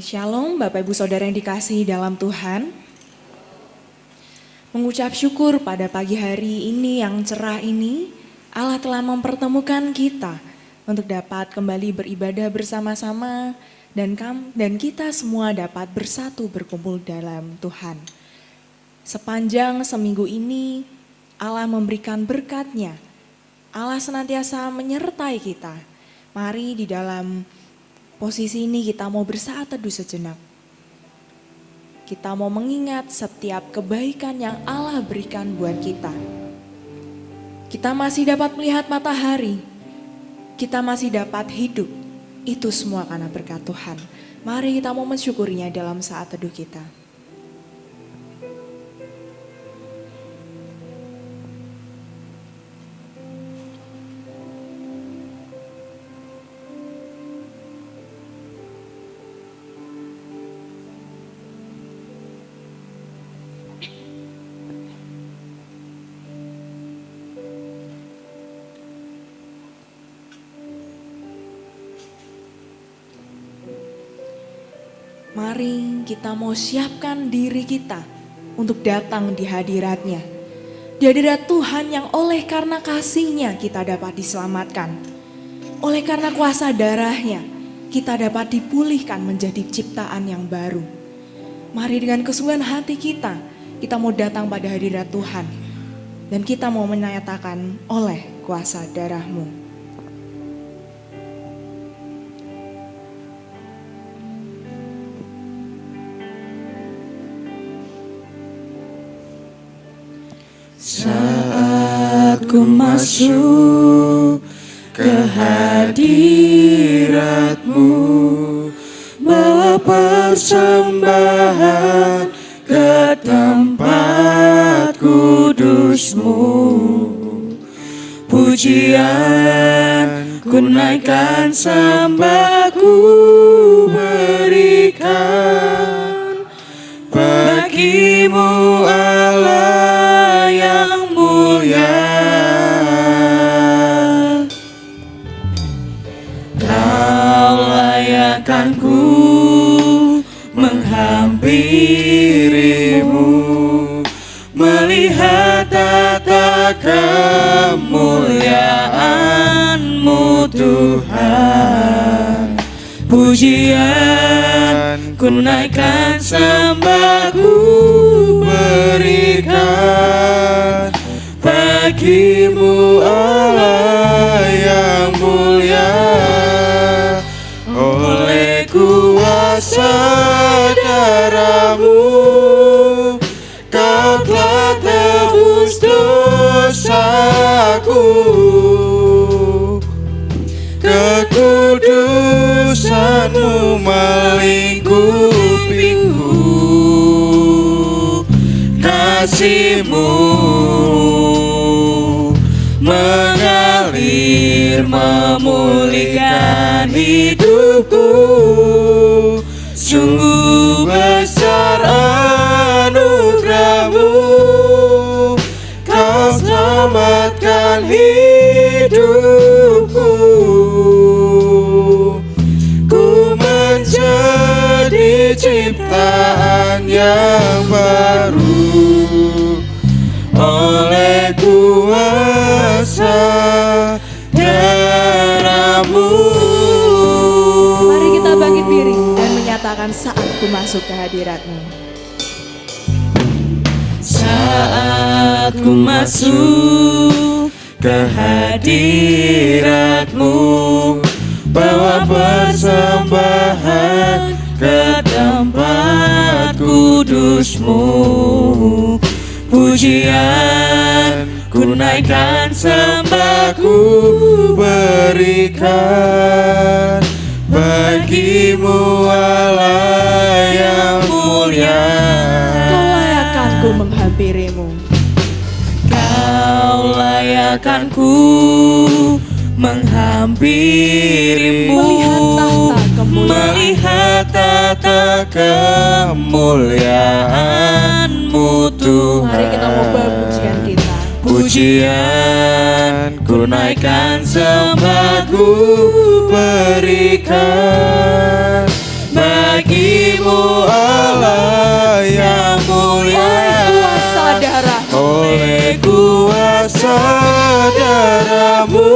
Shalom Bapak Ibu Saudara yang dikasihi dalam Tuhan. Mengucap syukur pada pagi hari ini yang cerah ini, Allah telah mempertemukan kita untuk dapat kembali beribadah bersama-sama dan kita semua dapat bersatu berkumpul dalam Tuhan. Sepanjang seminggu ini Allah memberikan berkat-Nya. Allah senantiasa menyertai kita. Mari di dalam posisi ini kita mau bersaat teduh sejenak. Kita mau mengingat setiap kebaikan yang Allah berikan buat kita. Kita masih dapat melihat matahari. Kita masih dapat hidup. Itu semua karena berkat Tuhan. Mari kita mau mensyukurinya dalam saat teduh kita. Mari kita mau siapkan diri kita untuk datang di hadirat-Nya. Di hadirat Tuhan yang oleh karena kasih-Nya kita dapat diselamatkan. Oleh karena kuasa darah-Nya kita dapat dipulihkan menjadi ciptaan yang baru. Mari dengan kesungguhan hati kita mau datang pada hadirat Tuhan. Dan kita mau menyatakan oleh kuasa darah-Mu. Saat ku masuk ke hadirat-Mu, bawa persembahan ke tempat kudus-Mu. Pujian ku naikkan, sembah ku berikan bagi-Mu Allah yang mulia. Kau layakkan ku menghampiri-Mu, melihat tata kemuliaan-Mu Tuhan. Pujian ku naikkan, sembah ku berikan bagi-Mu Allah yang mulia. Oleh kuasa darah-Mu Kau telah tebus dosaku. Kekudusan-Mu melingkupiku, kasih-Mu mengalir memulihkan hidupku. Sungguh besar anugerah-Mu, Kau selamatkan hidupku. Ku menjadi ciptaan yang baru oleh kuasa darah-Mu. Mari kita bangkit diri dan menyatakan saat ku masuk ke hadirat-Mu. Saat ku masuk ke hadirat-Mu, bawa persembahan ke tempat kudus-Mu. Pujian ku naikkan, sembah ku berikan bagi-Mu Allah yang mulia. Kau layakkan ku menghampiri-Mu. Kau layakkan ku menghampiri-Mu, melihat tata kemuliaan-Mu Tuhan. Mari kita mau pujian kita. Pujian ku naikkan, sembah ku berikan bagi kasih-Mu Allah yang mulia, oleh kuasa darah-Mu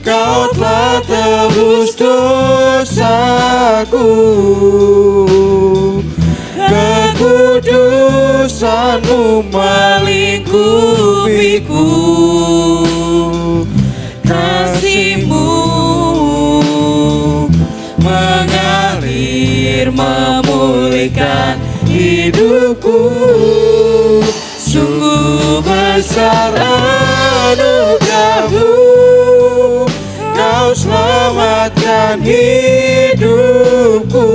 Kau telah tebus dosaku. Kekudusan-Mu melingkupiku, kasih-Mu mengalir memulihkan hidupku. Sungguh besar anugerah-Mu, Kau selamatkan hidupku.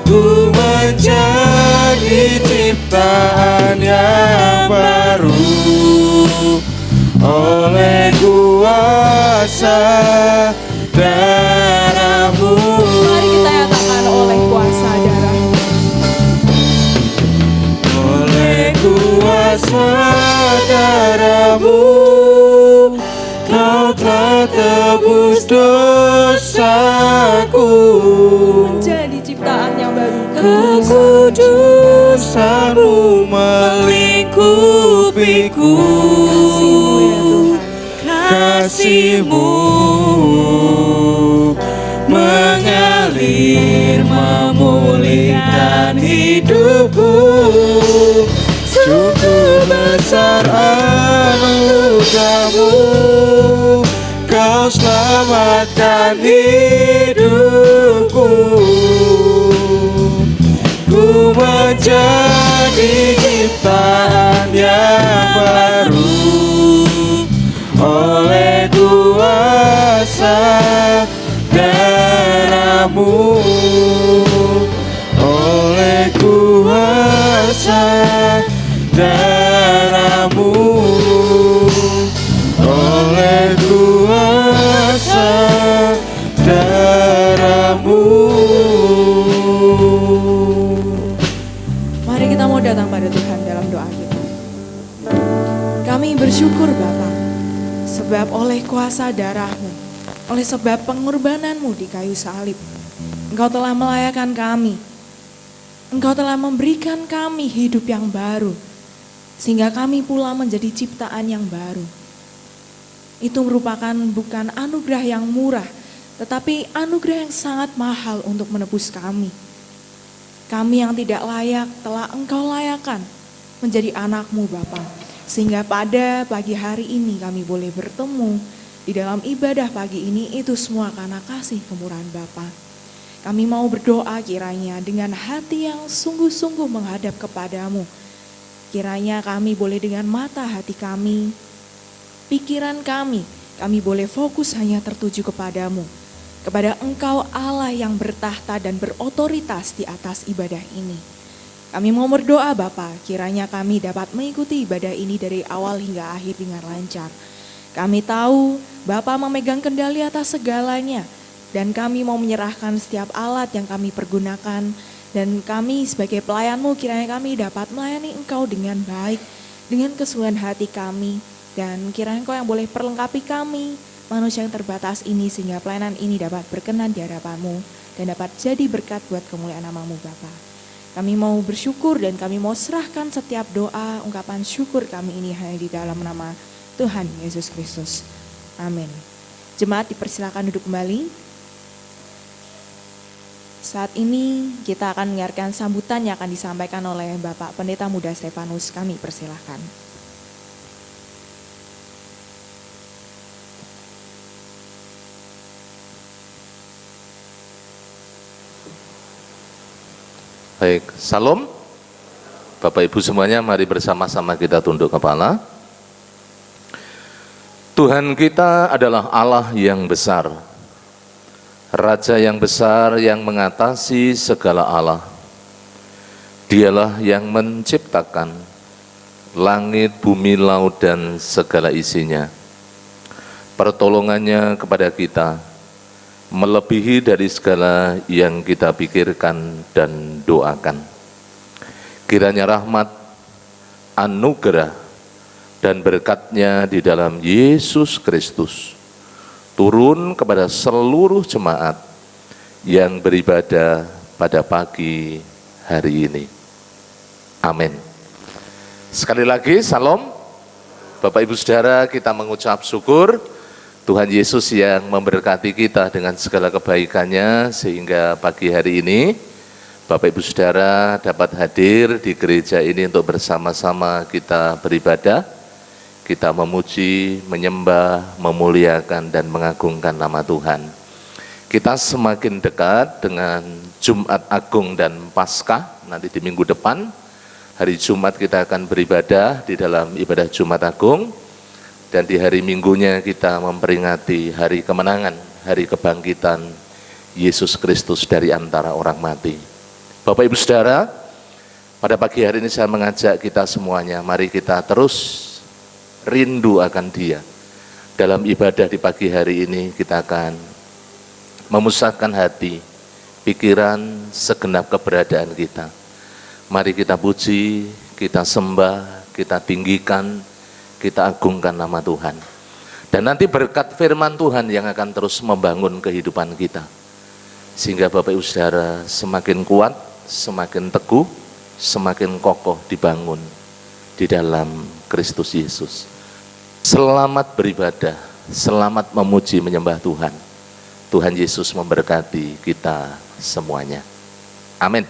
Ku menjadi ciptaan yang baru oleh kuasa darah-Mu. Mari kita nyatakan oleh kuasa darah-Mu. Oleh kuasa darah-Mu Kau telah tebus dosaku. Menjadi ciptaan yang baru. Kekudusan-Mu melingkupiku. Kasih-Mu mengalir memulihkan hidupku. Sungguh besar anugerah-Mu, Kau selamatkan hidupku. Ku menjadi ciptaan yang baru oleh kuasa darah-Mu, oleh kuasa darah-Mu, oleh kuasa darah-Mu. Mari kita mau datang pada Tuhan dalam doa kita. Kami bersyukur Bapa, sebab oleh kuasa darah-Mu, oleh sebab pengorbanan-Mu di kayu salib, Engkau telah melayakan kami. Engkau telah memberikan kami hidup yang baru, sehingga kami pula menjadi ciptaan yang baru. Itu merupakan bukan anugerah yang murah, tetapi anugerah yang sangat mahal untuk menebus kami. Kami yang tidak layak telah Engkau layakan menjadi anak-Mu Bapa. Sehingga pada pagi hari ini kami boleh bertemu di dalam ibadah pagi ini, itu semua karena kasih kemurahan Bapa. Kami mau berdoa kiranya dengan hati yang sungguh-sungguh menghadap kepadamu. Kiranya kami boleh dengan mata hati kami, pikiran kami boleh fokus hanya tertuju kepadamu. Kepada Engkau Allah yang bertahta dan berotoritas di atas ibadah ini. Kami mau berdoa Bapa, kiranya kami dapat mengikuti ibadah ini dari awal hingga akhir dengan lancar. Kami tahu Bapa memegang kendali atas segalanya, dan kami mau menyerahkan setiap alat yang kami pergunakan, dan kami sebagai pelayan-Mu kiranya kami dapat melayani Engkau dengan baik, dengan kesungguhan hati kami, dan kiranya Engkau yang boleh perlengkapi kami, manusia yang terbatas ini, sehingga pelayanan ini dapat berkenan di hadapan-Mu, dan dapat jadi berkat buat kemuliaan nama-Mu Bapa. Kami mau bersyukur dan kami mau serahkan setiap doa, ungkapan syukur kami ini hanya di dalam nama Tuhan Yesus Kristus. Amin. Jemaat dipersilakan duduk kembali. Saat ini kita akan mendengarkan sambutan yang akan disampaikan oleh Bapak Pendeta Muda Stefanus. Kami persilakan. Baik, salam. Bapak Ibu semuanya, mari bersama-sama kita tunduk kepala. Tuhan kita adalah Allah yang besar, Raja yang besar yang mengatasi segala Allah. Dialah yang menciptakan langit, bumi, laut, dan segala isinya. Pertolongannya kepada kita melebihi dari segala yang kita pikirkan dan doakan. Kiranya rahmat, anugerah, dan berkat-Nya di dalam Yesus Kristus turun kepada seluruh jemaat yang beribadah pada pagi hari ini. Amin. Sekali lagi, salam. Bapak Ibu Saudara, kita mengucap syukur Tuhan Yesus yang memberkati kita dengan segala kebaikannya sehingga pagi hari ini Bapak Ibu Saudara dapat hadir di gereja ini untuk bersama-sama kita beribadah, kita memuji, menyembah, memuliakan dan mengagungkan nama Tuhan. Kita semakin dekat dengan Jumat Agung dan Paskah. Nanti di minggu depan hari Jumat kita akan beribadah di dalam ibadah Jumat Agung, dan di hari Minggunya kita memperingati hari kemenangan, hari kebangkitan Yesus Kristus dari antara orang mati. Bapak Ibu Saudara, pada pagi hari ini saya mengajak kita semuanya, mari kita terus rindu akan Dia. Dalam ibadah di pagi hari ini kita akan memusatkan hati, pikiran, segenap keberadaan kita. Mari kita puji, kita sembah, kita tinggikan, kita agungkan nama Tuhan. Dan nanti berkat firman Tuhan yang akan terus membangun kehidupan kita. Sehingga Bapak Ibu Saudara semakin kuat, semakin teguh, semakin kokoh dibangun di dalam Kristus Yesus. Selamat beribadah, selamat memuji menyembah Tuhan. Tuhan Yesus memberkati kita semuanya. Amin.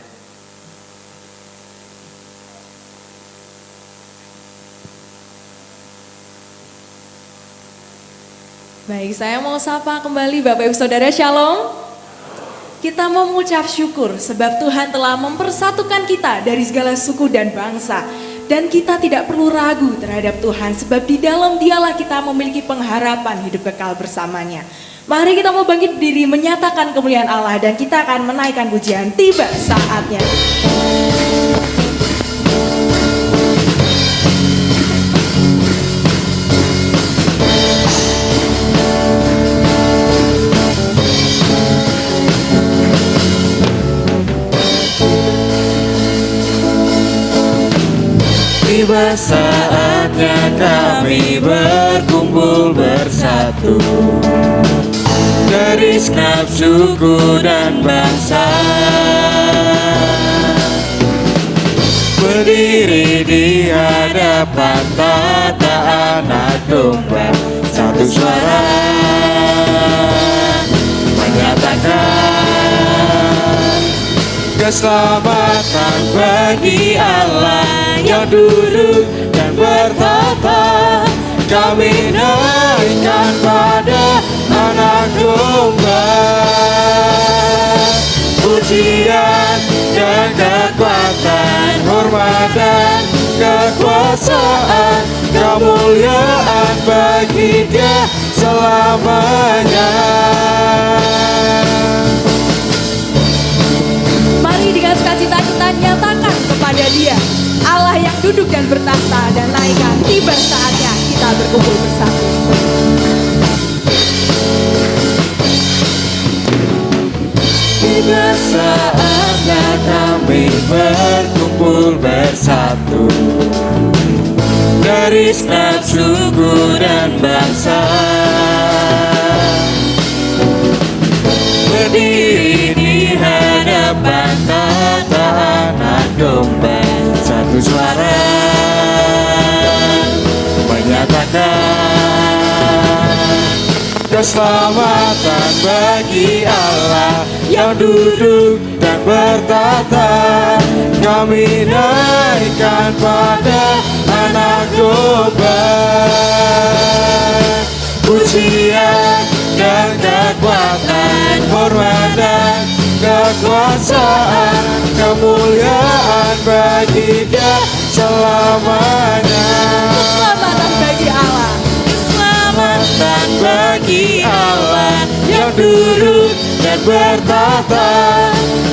Baik, saya mau sapa kembali Bapak Ibu Saudara, Shalom. Kita mau mengucap syukur sebab Tuhan telah mempersatukan kita dari segala suku dan bangsa. Dan kita tidak perlu ragu terhadap Tuhan sebab di dalam Dialah kita memiliki pengharapan hidup kekal bersamanya. Mari kita mau bangkit berdiri menyatakan kemuliaan Allah dan kita akan menaikkan pujian. Tiba saatnya. Tiba saatnya kami berkumpul bersatu dari segenap suku dan bangsa, berdiri di hadapan tata anak domba, satu suara menyatakan keselamatan bagi Allah yang duduk dan bertata. Kami naikkan pada anak domba pujian dan kekuatan, hormat dan kekuasaan, kemuliaan bagi Dia selamanya. Mari dengan sukacita kita nyatakan kepada Dia, Allah yang duduk dan bertahta, dan naikkan tiba saatnya kita berkumpul bersatu. Tiba saatnya kami berkumpul bersatu dari segenap suku dan bangsa, berdiri di hadapan tata anak domba, satu suara menyatakan keselamatan bagi Allah yang duduk dan bertata. Kami naikkan pada anak domba pujian dan kekuatan, hormat dan kekuasaan, kemuliaan bagi Dia selamanya. Keselamatan bagi Allah, keselamatan bagi Allah yang duduk dan bertata.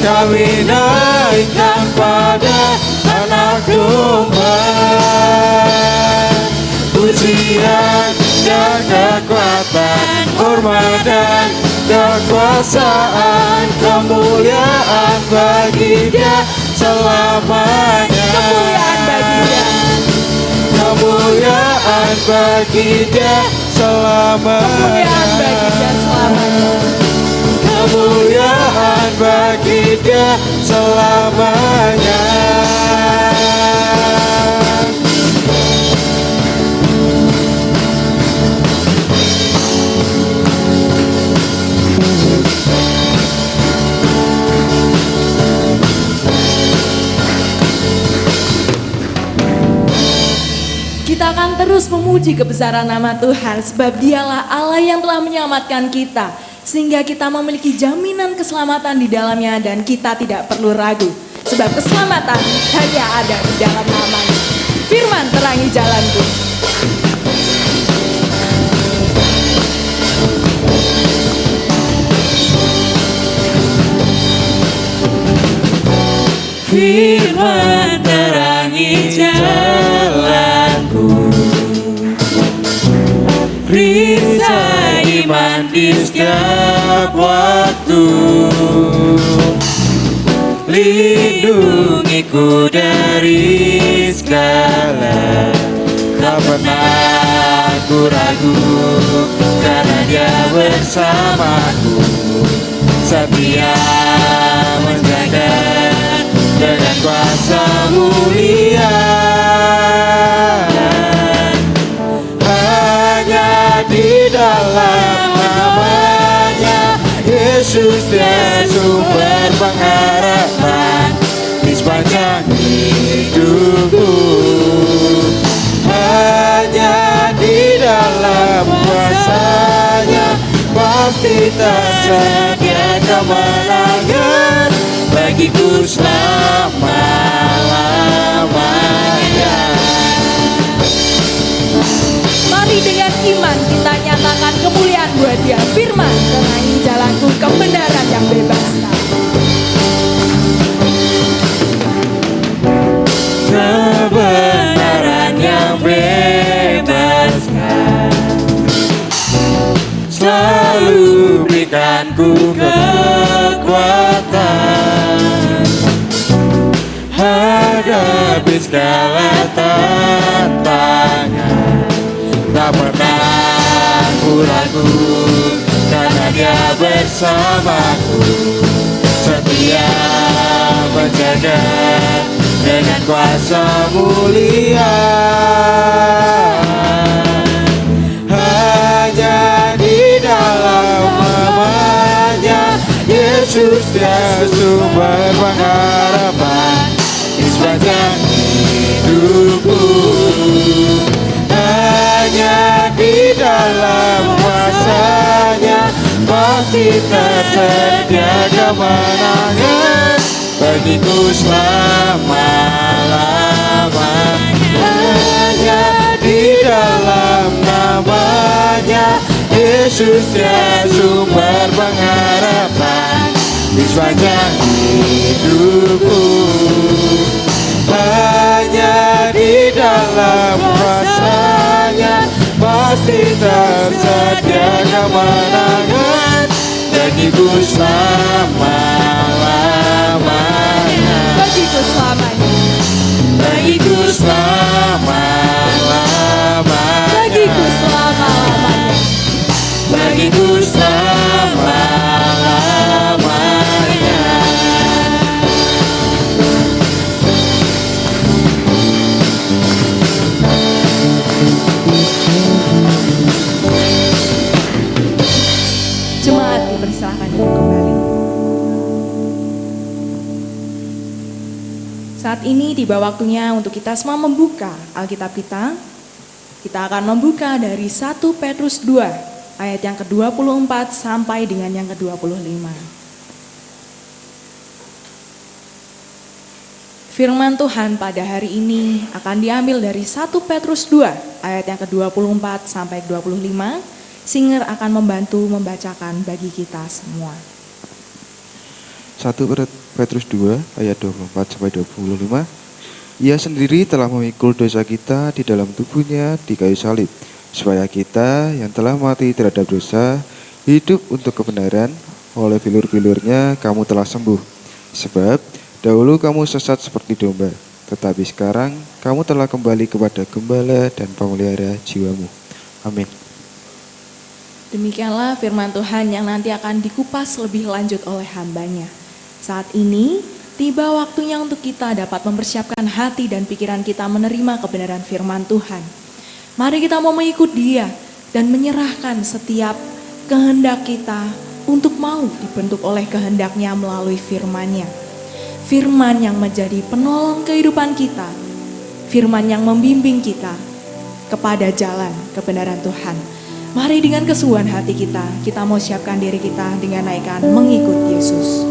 Kami naikkan pada anak domba pujian dan kekuatan, hormat dan kekuasaan, kemuliaan bagi Dia selamanya. kemuliaan bagi Dia, kemuliaan bagi Dia selamanya. kemuliaan bagi Dia selamanya. kemuliaan bagi Dia selamanya. Kita akan terus memuji kebesaran nama Tuhan sebab Dialah Allah yang telah menyelamatkan kita sehingga kita memiliki jaminan keselamatan di dalamnya dan kita tidak perlu ragu sebab keselamatan hanya ada di dalam nama-Nya. Firman terangi jalanku. Firman terangi jalanku, perisai iman di setiap waktu, lindungiku dari segala, tak pernah aku ragu, karena Dia bersamaku, setia menjaga dengan kuasa mulia. Hanya di dalam nama-Nya Yesus Dia sumber pengharapan di sepanjang hidupku. Hanya di dalam kuasa-Nya pasti tersedia kemenangan bagiku selama-lamanya. Mari dengan iman kita nyatakan kemuliaan buat Dia. Firman terangi jalanku, kebenaran yang bebaskan. Kebenaran yang bebaskan selalu berikanku kekuatan hadapi segala tantangan. Tak pernah aku ragu, karena Dia bersamaku, setia menjaga dengan kuasa mulia. Hanya di dalam nama-Nya Yesus Dia sumber pengharapan di sepanjang hidupku. Hanya di dalam kuasa-Nya pasti tersedia kemenangan bagiku selama-lamanya. Hanya di dalam nama-Nya Yesus Dia sumber pengharapan di sepanjang hidupku. Hanya di dalam kuasa-Nya pasti tersedia kemenangan bagiku selama-lamanya. Bagiku selamanya. Bagiku selama-lamanya. Bagiku selama-lamanya. Bagiku selama-lamanya. Jemaat dipersilakan untuk kembali. Saat ini tiba waktunya untuk kita semua membuka Alkitab kita. Kita akan membuka dari 1 Petrus 2 ayat yang ke-24 sampai dengan yang ke-25. Firman Tuhan pada hari ini akan diambil dari 1 Petrus 2 ayat yang ke-24 sampai 25. Singer akan membantu membacakan bagi kita semua. 1 Petrus 2 ayat 24 sampai 25. Ia sendiri telah memikul dosa kita di dalam tubuhnya di kayu salib, supaya kita yang telah mati terhadap dosa hidup untuk kebenaran. Oleh bilur-bilurnya kamu telah sembuh. Sebab dahulu kamu sesat seperti domba, tetapi sekarang kamu telah kembali kepada gembala dan pemelihara jiwamu. Amin. Demikianlah firman Tuhan yang nanti akan dikupas lebih lanjut oleh hambanya. Saat ini, tiba waktunya untuk kita dapat mempersiapkan hati dan pikiran kita menerima kebenaran firman Tuhan. Mari kita mau mengikut Dia dan menyerahkan setiap kehendak kita untuk mau dibentuk oleh kehendak-Nya melalui firman-Nya. Firman yang menjadi penolong kehidupan kita, firman yang membimbing kita kepada jalan kebenaran Tuhan. Mari dengan kesukaan hati kita mau siapkan diri kita dengan naikkan mengikut Yesus.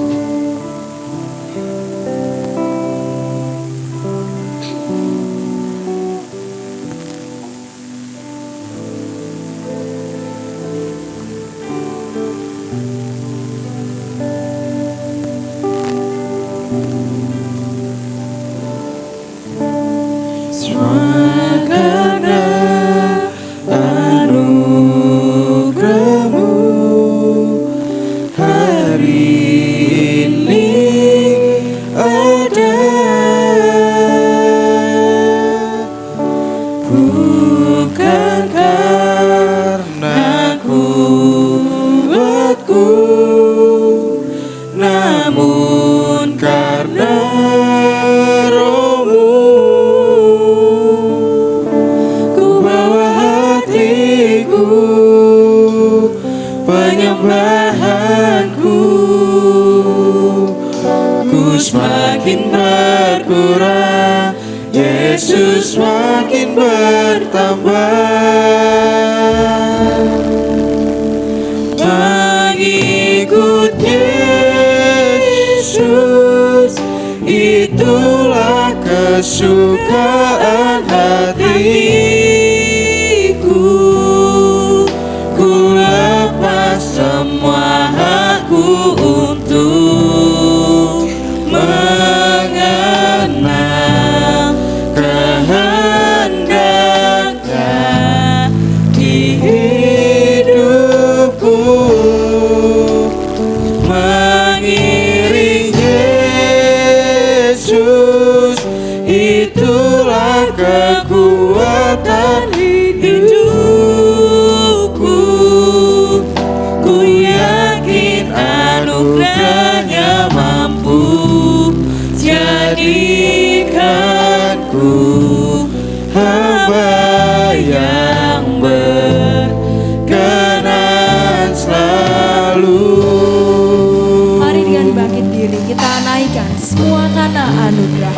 Semakin berkurang, Yesus semakin bertambah. Mengikut Yesus, itulah kesukaan hatiku. Ku lepas semua hakku untuk mengenal kehendak-Nya di hidupku. Mengiring Yesus, itulah kekuatan hidupku. Ku yakin anugerah-Nya mampu jadikanku hamba yang berkenan selalu. Mari dengan bangkit diri kita naikkan semua karena anugerah.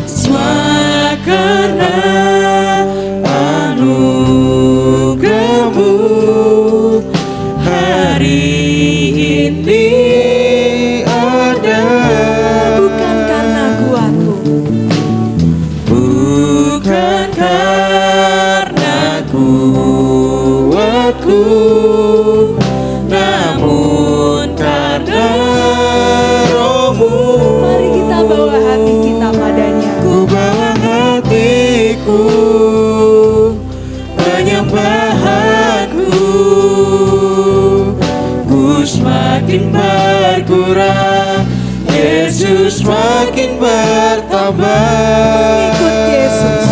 Semua karena anugerah-Mu hari ini ada. Bukan karena kuatku, Bukan karena kuatku, namun karena Roh-Mu. mari kita bawa hati kita padanya. Ku bawa hatiku, penyembahanku. Ku semakin berkurang, Yesus semakin bertambah. Ikut Yesus.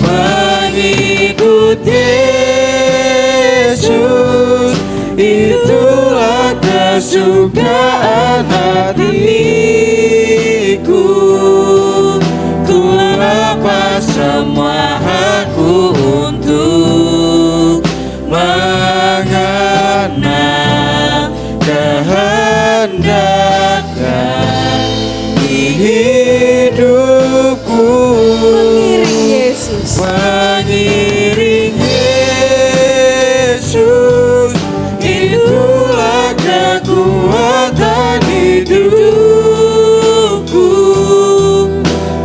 Mengikut Yesus, itulah kesukaan hatiku. Ku lepas semua hakku untuk mengenal kehendak-Nya di hidupku. Mengiring Yesus. Mengiring Yesus, itulah kekuatan hidupku.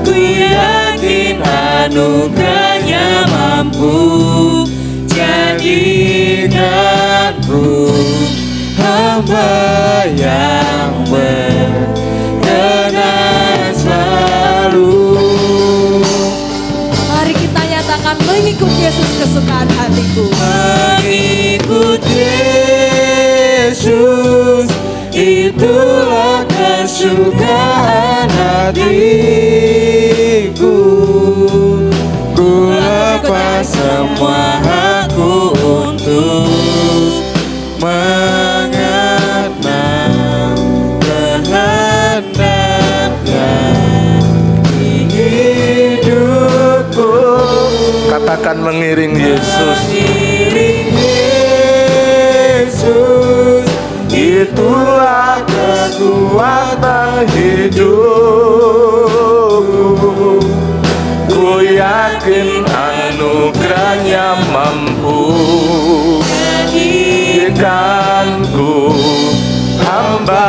Ku yakin anugerah-Nya mampu jadikanku hamba yang berkenan selalu. Mari kita nyatakan mengikut Yesus kesukaan hatiku. Mengikut Yesus, itulah kesukaan hatiku. Ku lepas semua mengiring Yesus. Yesus, itulah kekuatan hidupku. Ku yakin anugerahnya mampu menjadikanku hamba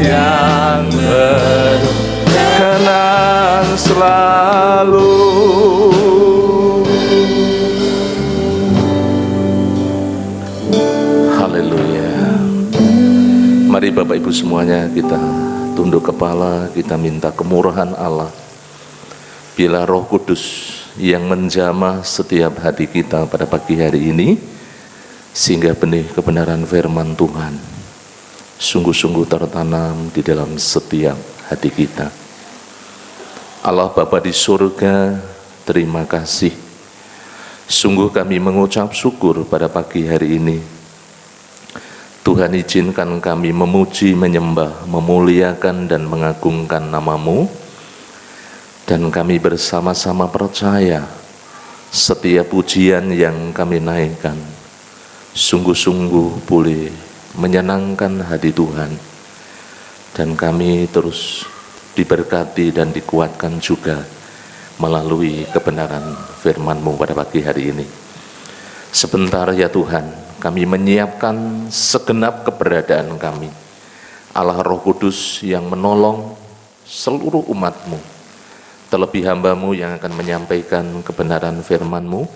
yang berkenan selalu. Haleluya. Mari Bapak Ibu semuanya kita tunduk kepala, kita minta kemurahan Allah. Bila Roh Kudus yang menjamah setiap hati kita pada pagi hari ini, sehingga benih kebenaran firman Tuhan sungguh-sungguh tertanam di dalam setiap hati kita. Allah Bapa di surga, terima kasih. Sungguh kami mengucap syukur pada pagi hari ini. Tuhan izinkan kami memuji, menyembah, memuliakan dan mengagungkan nama-Mu. Dan kami bersama-sama percaya setiap pujian yang kami naikkan sungguh-sungguh boleh menyenangkan hati Tuhan. Dan kami terus diberkati dan dikuatkan juga melalui kebenaran firman-Mu pada pagi hari ini. Sebentar ya Tuhan, kami menyiapkan segenap keberadaan kami. Allah Roh Kudus yang menolong seluruh umat-Mu, terlebih hamba-Mu yang akan menyampaikan kebenaran firman-Mu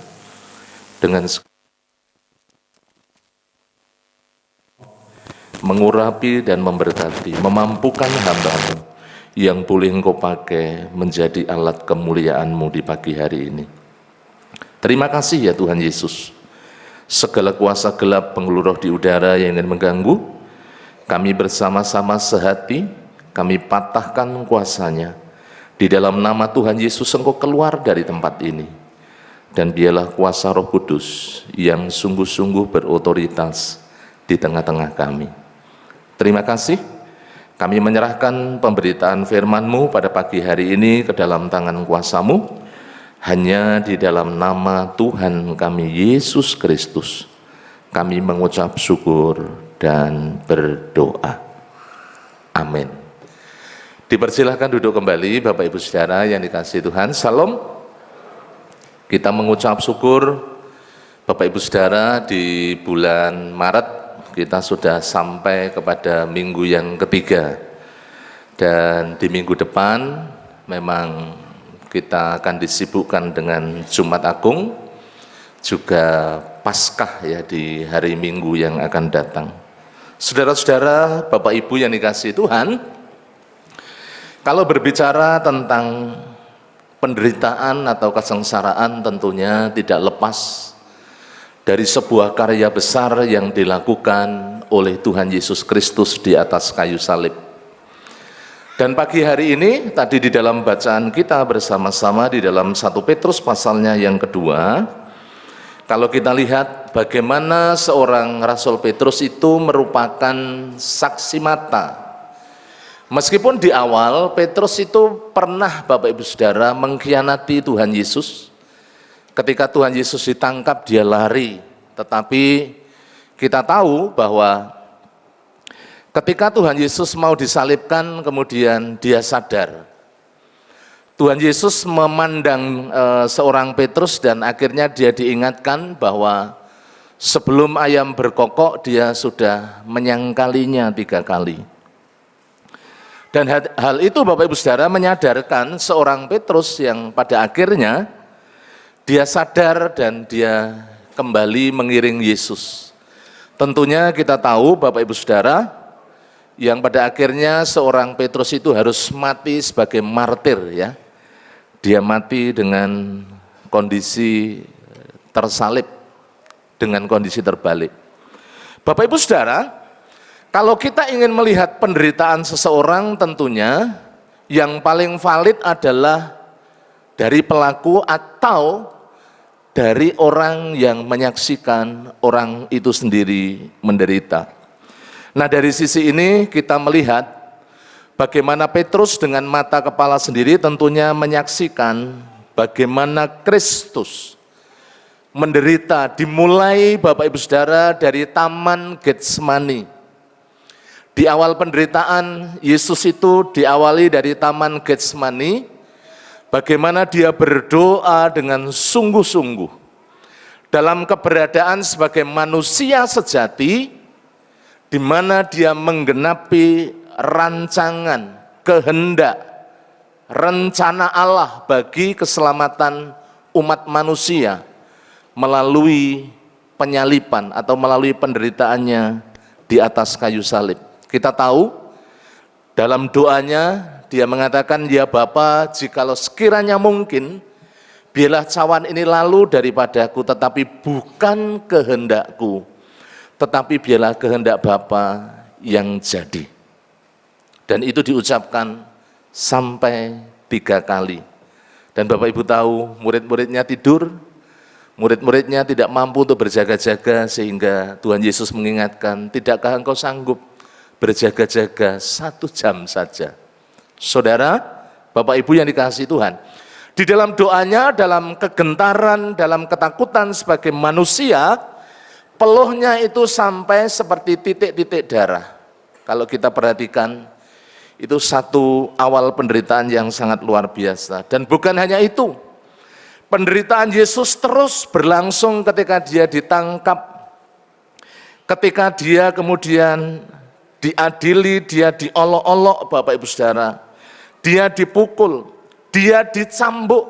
dengan mengurapi dan memberkati, memampukan hamba-Mu yang boleh Engkau pakai menjadi alat kemuliaan-Mu di pagi hari ini. Terima kasih ya Tuhan Yesus. Segala kuasa gelap pengeluruh di udara yang ingin mengganggu, kami bersama-sama sehati, kami patahkan kuasanya. Di dalam nama Tuhan Yesus Engkau keluar dari tempat ini. Dan biarlah kuasa Roh Kudus yang sungguh-sungguh berotoritas di tengah-tengah kami. Terima kasih. Kami menyerahkan pemberitaan firman-Mu pada pagi hari ini ke dalam tangan kuasa-Mu. Hanya di dalam nama Tuhan kami Yesus Kristus kami mengucap syukur dan berdoa. Amin. Dipersilahkan duduk kembali Bapak Ibu Saudara yang dikasihi Tuhan. Salam. Kita mengucap syukur Bapak Ibu Saudara di bulan Maret kita sudah sampai kepada minggu yang ketiga. Dan di minggu depan memang kita akan disibukkan dengan Jumat Agung, juga Paskah ya di hari Minggu yang akan datang. Saudara-saudara, Bapak Ibu yang dikasihi Tuhan, kalau berbicara tentang penderitaan atau kesengsaraan tentunya tidak lepas dari sebuah karya besar yang dilakukan oleh Tuhan Yesus Kristus di atas kayu salib. Dan pagi hari ini tadi di dalam bacaan kita bersama-sama di dalam 1 Petrus pasalnya yang kedua, kalau kita lihat bagaimana seorang Rasul Petrus itu merupakan saksi mata. Meskipun di awal Petrus itu pernah Bapak Ibu Saudara mengkhianati Tuhan Yesus. Ketika Tuhan Yesus ditangkap dia lari. Tetapi kita tahu bahwa ketika Tuhan Yesus mau disalibkan kemudian dia sadar. Tuhan Yesus memandang seorang Petrus dan akhirnya dia diingatkan bahwa sebelum ayam berkokok dia sudah menyangkalinya 3 kali. Dan hal itu Bapak Ibu Saudara menyadarkan seorang Petrus yang pada akhirnya dia sadar dan dia kembali mengiring Yesus. Tentunya kita tahu Bapak Ibu Saudara yang pada akhirnya seorang Petrus itu harus mati sebagai martir ya. Dia mati dengan kondisi tersalib, dengan kondisi terbalik. Bapak Ibu Saudara, kalau kita ingin melihat penderitaan seseorang tentunya yang paling valid adalah dari pelaku atau dari orang yang menyaksikan orang itu sendiri menderita. Nah dari sisi ini kita melihat bagaimana Petrus dengan mata kepala sendiri tentunya menyaksikan bagaimana Kristus menderita, dimulai Bapak Ibu Saudara dari Taman Getsemani. Di awal penderitaan Yesus itu diawali dari Taman Getsemani, bagaimana dia berdoa dengan sungguh-sungguh dalam keberadaan sebagai manusia sejati, di mana dia menggenapi rancangan, kehendak, rencana Allah bagi keselamatan umat manusia melalui penyalipan atau melalui penderitaannya di atas kayu salib. Kita tahu dalam doanya dia mengatakan, ya Bapa, jikalau sekiranya mungkin, biarlah cawan ini lalu daripadaku, tetapi bukan kehendakku, tetapi biarlah kehendak Bapa yang jadi. Dan itu diucapkan sampai 3 kali. Dan Bapak Ibu tahu, murid-muridnya tidur, murid-muridnya tidak mampu untuk berjaga-jaga, sehingga Tuhan Yesus mengingatkan, tidakkah engkau sanggup berjaga-jaga 1 jam saja? Saudara, Bapak Ibu yang dikasihi Tuhan, di dalam doanya, dalam kegentaran, dalam ketakutan sebagai manusia, peluhnya itu sampai seperti titik-titik darah. Kalau kita perhatikan, itu satu awal penderitaan yang sangat luar biasa. Dan bukan hanya itu, penderitaan Yesus terus berlangsung ketika dia ditangkap, ketika dia kemudian diadili, dia diolok-olok Bapak Ibu Saudara, dia dipukul, dia dicambuk.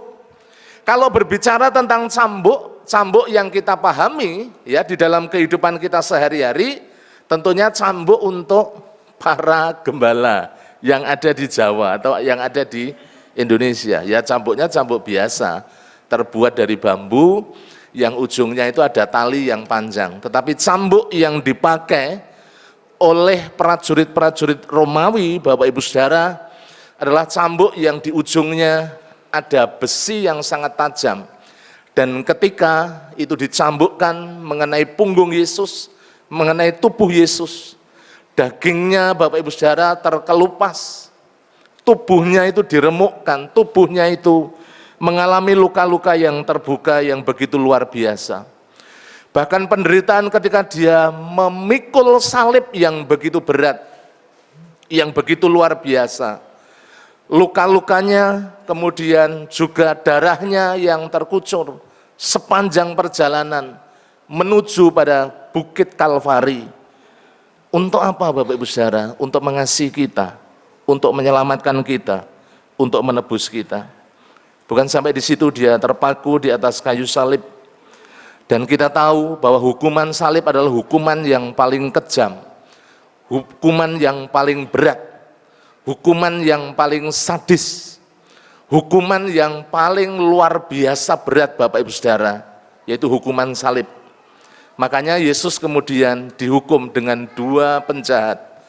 Kalau berbicara tentang cambuk yang kita pahami ya di dalam kehidupan kita sehari-hari, tentunya cambuk untuk para gembala yang ada di Jawa atau yang ada di Indonesia. Ya cambuknya cambuk biasa, terbuat dari bambu yang ujungnya itu ada tali yang panjang. Tetapi cambuk yang dipakai oleh prajurit-prajurit Romawi, Bapak Ibu Saudara, adalah cambuk yang di ujungnya ada besi yang sangat tajam. Dan ketika itu dicambukkan mengenai punggung Yesus, mengenai tubuh Yesus, dagingnya Bapak Ibu Saudara terkelupas, tubuhnya itu diremukkan, tubuhnya itu mengalami luka-luka yang terbuka yang begitu luar biasa. Bahkan penderitaan ketika dia memikul salib yang begitu berat, yang begitu luar biasa. Luka-lukanya, kemudian juga darahnya yang terkucur sepanjang perjalanan menuju pada Bukit Kalvari. Untuk apa Bapak Ibu Saudara? Untuk mengasihi kita, untuk menyelamatkan kita, untuk menebus kita. Bukan sampai di situ dia terpaku di atas kayu salib. Dan kita tahu bahwa hukuman salib adalah hukuman yang paling kejam, hukuman yang paling berat, hukuman yang paling sadis, hukuman yang paling luar biasa berat Bapak Ibu Saudara, yaitu hukuman salib. Makanya Yesus kemudian dihukum dengan 2 penjahat,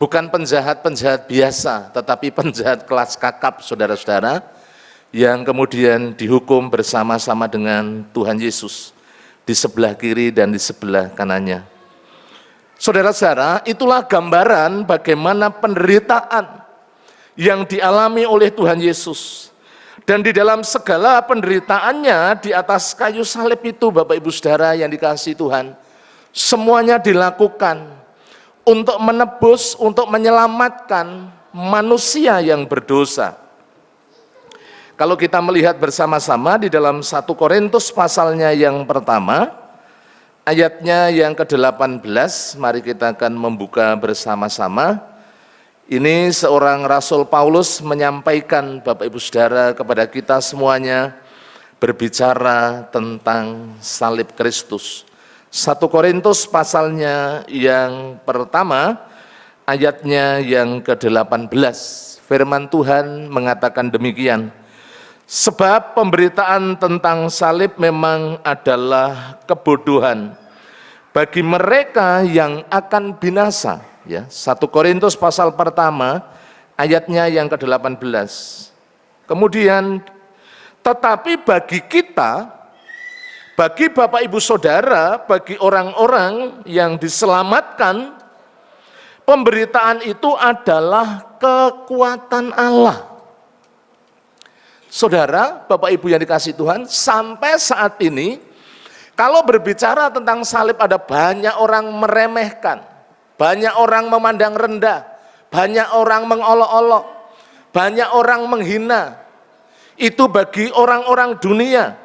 bukan penjahat-penjahat biasa, tetapi penjahat kelas kakap saudara-saudara, yang kemudian dihukum bersama-sama dengan Tuhan Yesus di sebelah kiri dan di sebelah kanannya. Saudara-saudara, itulah gambaran bagaimana penderitaan yang dialami oleh Tuhan Yesus. Dan di dalam segala penderitaannya di atas kayu salib itu, Bapak Ibu Saudara yang dikasihi Tuhan, semuanya dilakukan untuk menebus, untuk menyelamatkan manusia yang berdosa. Kalau kita melihat bersama-sama di dalam 1 Korintus pasalnya yang pertama, ayatnya yang ke-18, mari kita akan membuka bersama-sama. Ini seorang Rasul Paulus menyampaikan Bapak Ibu Saudara kepada kita semuanya, berbicara tentang salib Kristus. 1 Korintus pasalnya yang pertama, ayatnya yang ke-18, firman Tuhan mengatakan demikian. Sebab pemberitaan tentang salib memang adalah kebodohan bagi mereka yang akan binasa. Ya, 1 Korintus pasal pertama ayatnya yang ke-18. Kemudian, tetapi bagi kita, bagi Bapak Ibu Saudara, bagi orang-orang yang diselamatkan, pemberitaan itu adalah kekuatan Allah. Saudara, Bapak Ibu yang dikasihi Tuhan, sampai saat ini Kalau berbicara tentang salib ada banyak orang meremehkan, banyak orang memandang rendah, banyak orang mengolok-olok, banyak orang menghina. Itu bagi orang-orang dunia,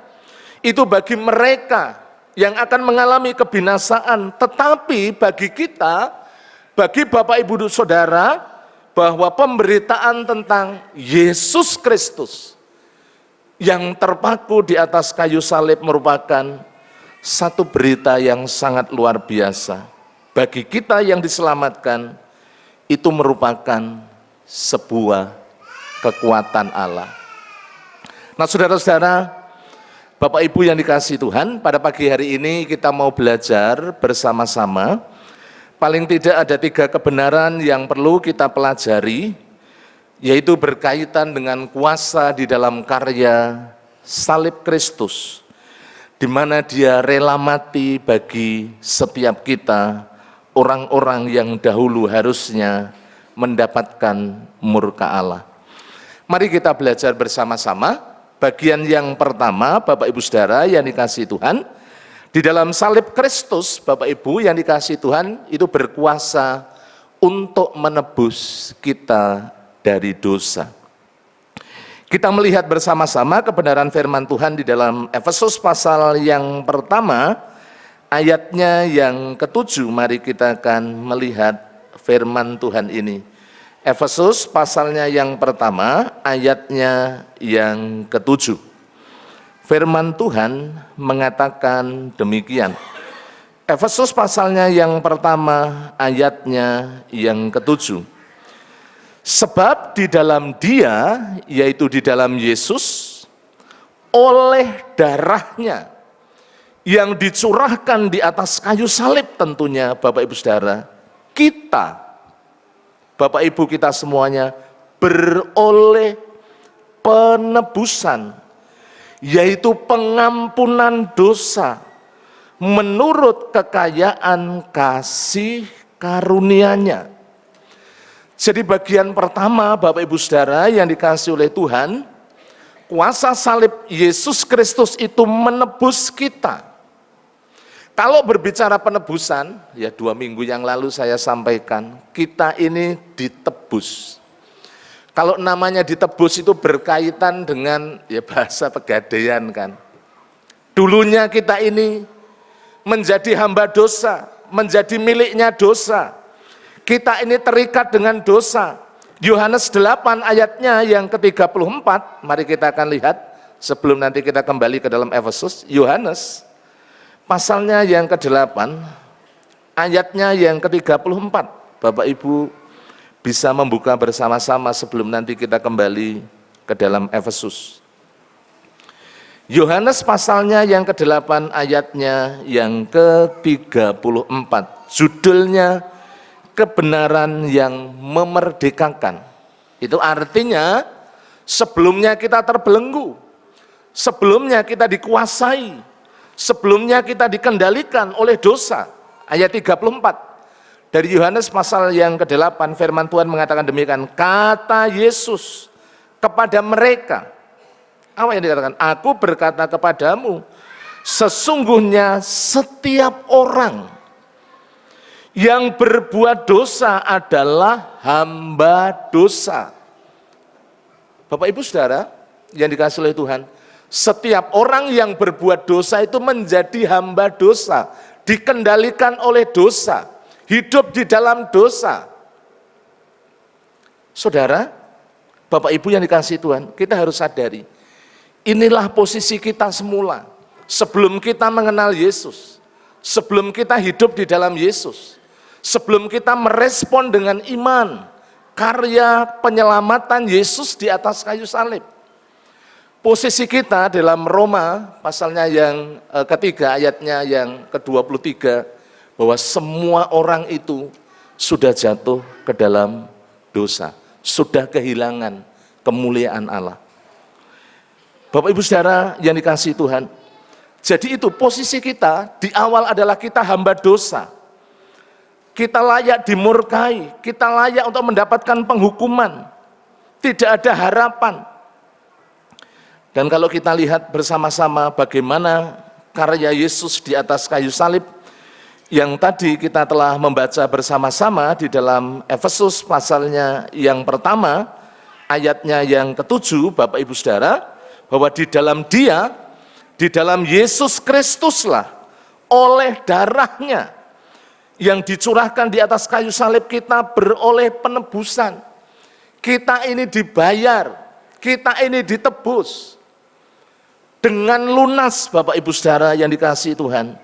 itu bagi mereka yang akan mengalami kebinasaan. Tetapi bagi kita, bagi Bapak Ibu Saudara, bahwa pemberitaan tentang Yesus Kristus yang terpaku di atas kayu salib merupakan satu berita yang sangat luar biasa. Bagi kita yang diselamatkan, itu merupakan sebuah kekuatan Allah. Nah, saudara-saudara, Bapak Ibu yang dikasihi Tuhan, pada pagi hari ini kita mau belajar bersama-sama. Paling tidak ada 3 kebenaran yang perlu kita pelajari, yaitu berkaitan dengan kuasa di dalam karya salib Kristus, di mana Dia rela mati bagi setiap kita, orang-orang yang dahulu harusnya mendapatkan murka Allah. Mari kita belajar bersama-sama. Bagian yang pertama, Bapak Ibu Saudara yang dikasihi Tuhan, di dalam salib Kristus, Bapak Ibu yang dikasihi Tuhan, itu berkuasa untuk menebus kita dari dosa. Kita melihat bersama-sama kebenaran firman Tuhan di dalam Efesus pasal yang pertama, ayatnya yang ke-7. Mari kita akan melihat firman Tuhan ini. Efesus pasalnya yang pertama, ayatnya yang ke-7. Firman Tuhan mengatakan demikian. Efesus pasalnya yang pertama, ayatnya yang ke-7. Sebab di dalam Dia, yaitu di dalam Yesus, oleh darahnya yang dicurahkan di atas kayu salib tentunya, Bapak Ibu Saudara, kita, Bapak Ibu kita semuanya beroleh penebusan, yaitu pengampunan dosa menurut kekayaan kasih karunia-Nya. Jadi bagian pertama, Bapak Ibu Saudara yang dikasihi oleh Tuhan, kuasa salib Yesus Kristus itu menebus kita. Kalau berbicara penebusan, ya 2 minggu yang lalu saya sampaikan, kita ini ditebus. Kalau namanya ditebus itu berkaitan dengan ya bahasa Pegadaian kan. Dulunya kita ini menjadi hamba dosa, menjadi miliknya dosa. Kita ini terikat dengan dosa. Yohanes 8 ayatnya yang ke-34, mari kita akan lihat sebelum nanti kita kembali ke dalam Efesus. Yohanes pasalnya yang ke-8, ayatnya yang ke-34. Bapak Ibu bisa membuka bersama-sama sebelum nanti kita kembali ke dalam Efesus. Yohanes pasalnya yang ke-8, ayatnya yang ke-34. Judulnya kebenaran yang memerdekakan. Itu artinya sebelumnya kita terbelenggu, sebelumnya kita dikuasai, sebelumnya kita dikendalikan oleh dosa. Ayat 34 dari Yohanes pasal yang ke-8, firman Tuhan mengatakan demikian. Kata Yesus kepada mereka, apa yang dikatakan? Aku berkata kepadamu, sesungguhnya setiap orang yang berbuat dosa adalah hamba dosa. Bapak Ibu Saudara yang dikasihi oleh Tuhan, setiap orang yang berbuat dosa itu menjadi hamba dosa, dikendalikan oleh dosa, hidup di dalam dosa. Saudara, Bapak Ibu yang dikasihi Tuhan, kita harus sadari, inilah posisi kita semula. Sebelum kita mengenal Yesus, sebelum kita hidup di dalam Yesus, sebelum kita merespon dengan iman, karya penyelamatan Yesus di atas kayu salib. Posisi kita dalam Roma pasalnya yang ketiga, ayatnya yang ke-23, bahwa semua orang itu sudah jatuh ke dalam dosa, sudah kehilangan kemuliaan Allah. Bapak Ibu Saudara yang dikasihi Tuhan, jadi itu posisi kita di awal adalah kita hamba dosa. Kita layak dimurkai, kita layak untuk mendapatkan penghukuman, tidak ada harapan. Dan kalau kita lihat bersama-sama bagaimana karya Yesus di atas kayu salib yang tadi kita telah membaca bersama-sama di dalam Efesus pasalnya yang pertama, ayatnya yang ke-7, Bapak Ibu Saudara, bahwa di dalam Dia, di dalam Yesus Kristuslah, oleh darahnya yang dicurahkan di atas kayu salib kita beroleh penebusan. Kita ini dibayar, kita ini ditebus dengan lunas, Bapak Ibu Saudara yang dikasihi Tuhan.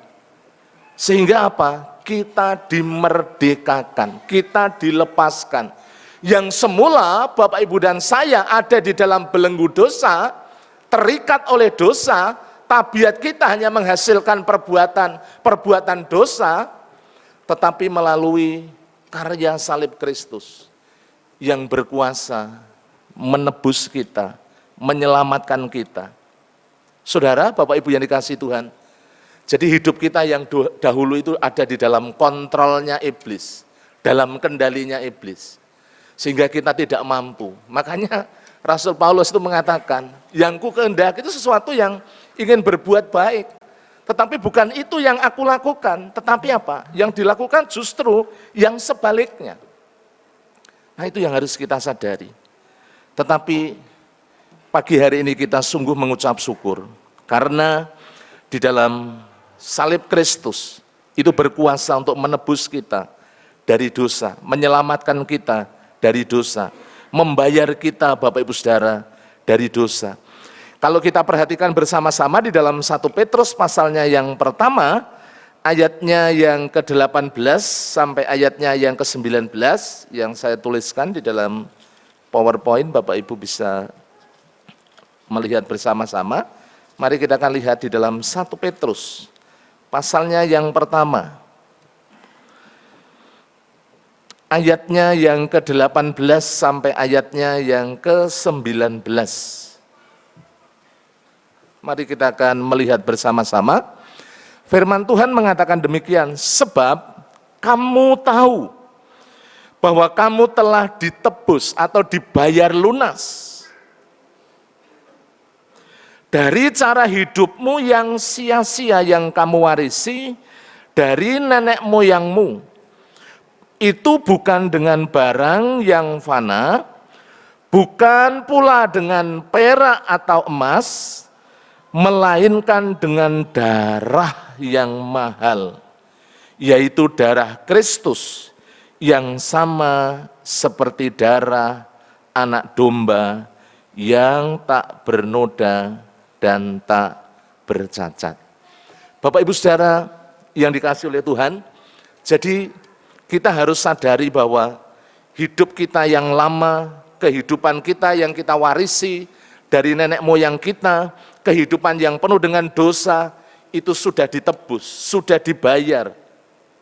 Sehingga apa? Kita dimerdekakan, kita dilepaskan. Yang semula Bapak Ibu dan saya ada di dalam belenggu dosa, terikat oleh dosa, tabiat kita hanya menghasilkan perbuatan dosa, tetapi melalui karya salib Kristus yang berkuasa menebus kita, menyelamatkan kita. Saudara, Bapak Ibu yang dikasihi Tuhan, jadi hidup kita yang dahulu itu ada di dalam kontrolnya iblis, dalam kendalinya iblis, sehingga kita tidak mampu. Makanya Rasul Paulus itu mengatakan, yang ku kehendaki itu sesuatu yang ingin berbuat baik, tetapi bukan itu yang aku lakukan, tetapi apa? Yang dilakukan justru yang sebaliknya. Nah, itu yang harus kita sadari. Tetapi pagi hari ini kita sungguh mengucap syukur, karena di dalam salib Kristus itu berkuasa untuk menebus kita dari dosa, menyelamatkan kita dari dosa, membayar kita, Bapak Ibu Saudara, dari dosa. Kalau kita perhatikan bersama-sama di dalam 1 Petrus pasalnya yang pertama, ayatnya yang ke-18 sampai ayatnya yang ke-19, yang saya tuliskan di dalam PowerPoint, Bapak Ibu bisa melihat bersama-sama. Mari kita akan lihat di dalam 1 Petrus, pasalnya yang pertama, ayatnya yang ke-18 sampai ayatnya yang ke-19. Mari kita akan melihat bersama-sama. Firman Tuhan mengatakan demikian, sebab kamu tahu bahwa kamu telah ditebus atau dibayar lunas dari cara hidupmu yang sia-sia yang kamu warisi dari nenek moyangmu. Itu bukan dengan barang yang fana, bukan pula dengan perak atau emas, melainkan dengan darah yang mahal, yaitu darah Kristus yang sama seperti darah anak domba yang tak bernoda dan tak bercacat. Bapak Ibu Saudara yang dikasihi oleh Tuhan, jadi kita harus sadari bahwa hidup kita yang lama, kehidupan kita yang kita warisi dari nenek moyang kita, kehidupan yang penuh dengan dosa, itu sudah ditebus, sudah dibayar,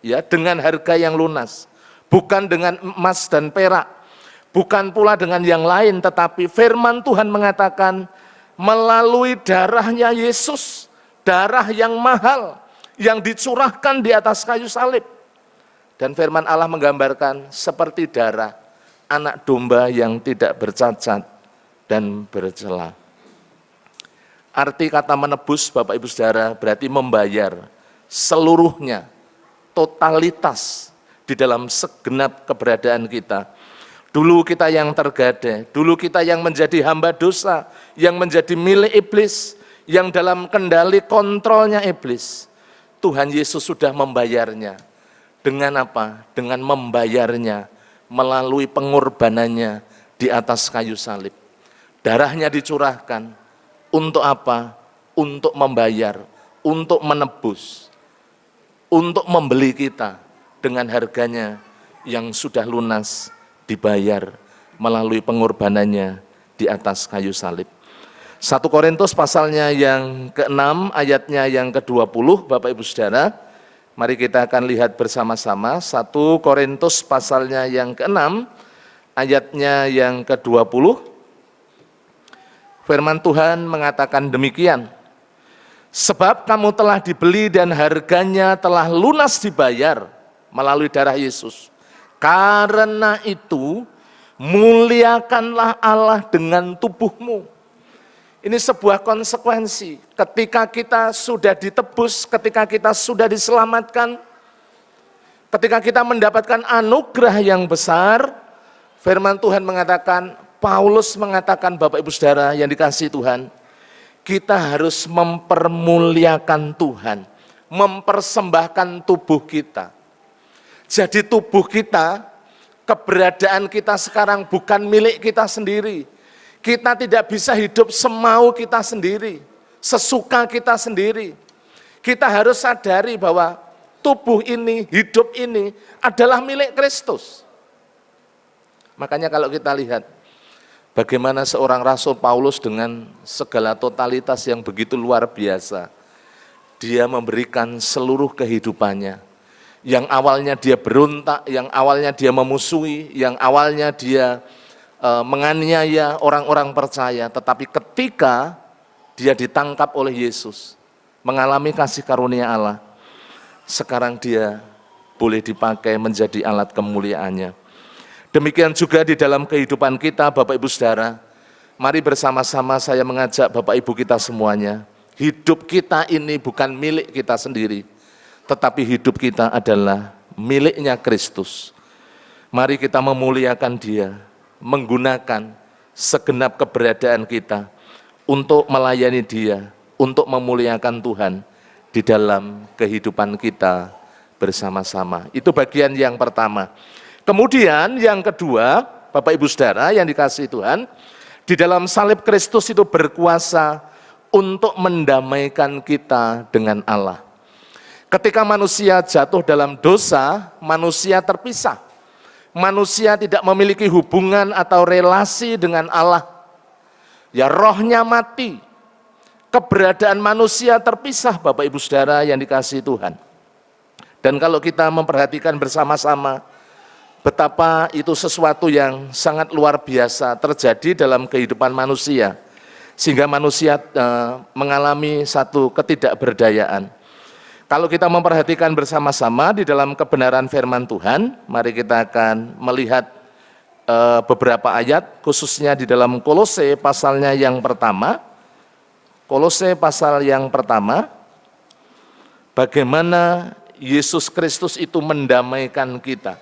ya, dengan harga yang lunas. Bukan dengan emas dan perak, bukan pula dengan yang lain, tetapi firman Tuhan mengatakan melalui darahnya Yesus, darah yang mahal, yang dicurahkan di atas kayu salib. Dan firman Allah menggambarkan seperti darah anak domba yang tidak bercacat dan bercela. Arti kata menebus, Bapak Ibu Saudara, berarti membayar seluruhnya, totalitas di dalam segenap keberadaan kita. Dulu kita yang tergadai, dulu kita yang menjadi hamba dosa, yang menjadi milik iblis, yang dalam kendali kontrolnya iblis. Tuhan Yesus sudah membayarnya. Dengan apa? Dengan membayarnya melalui pengorbanannya di atas kayu salib. Darahnya dicurahkan. Untuk apa? Untuk membayar, untuk menebus, untuk membeli kita dengan harganya yang sudah lunas dibayar melalui pengorbanannya di atas kayu salib. 1 Korintus pasalnya yang ke-6 ayatnya yang ke-20, Bapak Ibu Saudara, mari kita akan lihat bersama-sama. 1 Korintus pasalnya yang ke-6 ayatnya yang ke-20. Firman Tuhan mengatakan demikian, sebab kamu telah dibeli dan harganya telah lunas dibayar melalui darah Yesus. Karena itu muliakanlah Allah dengan tubuhmu Ini sebuah konsekuensi. Ketika kita sudah ditebus, ketika kita sudah diselamatkan, ketika kita mendapatkan anugerah yang besar, firman Tuhan mengatakan, Paulus mengatakan, Bapak Ibu Saudara yang dikasihi Tuhan, kita harus mempermuliakan Tuhan, mempersembahkan tubuh kita. Jadi tubuh kita, keberadaan kita sekarang bukan milik kita sendiri. Kita tidak bisa hidup semau kita sendiri, sesuka kita sendiri. Kita harus sadari bahwa tubuh ini, hidup ini adalah milik Kristus. Makanya kalau kita lihat bagaimana seorang Rasul Paulus dengan segala totalitas yang begitu luar biasa, dia memberikan seluruh kehidupannya. Yang awalnya dia berontak, yang awalnya dia memusuhi, yang awalnya dia menganiaya orang-orang percaya, tetapi ketika dia ditangkap oleh Yesus, mengalami kasih karunia Allah, sekarang dia boleh dipakai menjadi alat kemuliaannya. Demikian juga di dalam kehidupan kita, Bapak Ibu Saudara, mari bersama-sama saya mengajak Bapak Ibu kita semuanya, hidup kita ini bukan milik kita sendiri, tetapi hidup kita adalah miliknya Kristus. Mari kita memuliakan Dia, menggunakan segenap keberadaan kita untuk melayani Dia, untuk memuliakan Tuhan di dalam kehidupan kita bersama-sama. Itu bagian yang pertama. Kemudian yang kedua, Bapak Ibu Saudara yang dikasihi Tuhan, di dalam salib Kristus itu berkuasa untuk mendamaikan kita dengan Allah. Ketika manusia jatuh dalam dosa, manusia terpisah. Manusia tidak memiliki hubungan atau relasi dengan Allah. Ya, rohnya mati. Keberadaan manusia terpisah, Bapak Ibu Saudara yang dikasihi Tuhan. Dan kalau kita memperhatikan bersama-sama, betapa itu sesuatu yang sangat luar biasa terjadi dalam kehidupan manusia. Sehingga manusia mengalami satu ketidakberdayaan. Kalau kita memperhatikan bersama-sama di dalam kebenaran firman Tuhan, mari kita akan melihat beberapa ayat, khususnya di dalam Kolose pasalnya yang pertama. Kolose pasal yang pertama, bagaimana Yesus Kristus itu mendamaikan kita.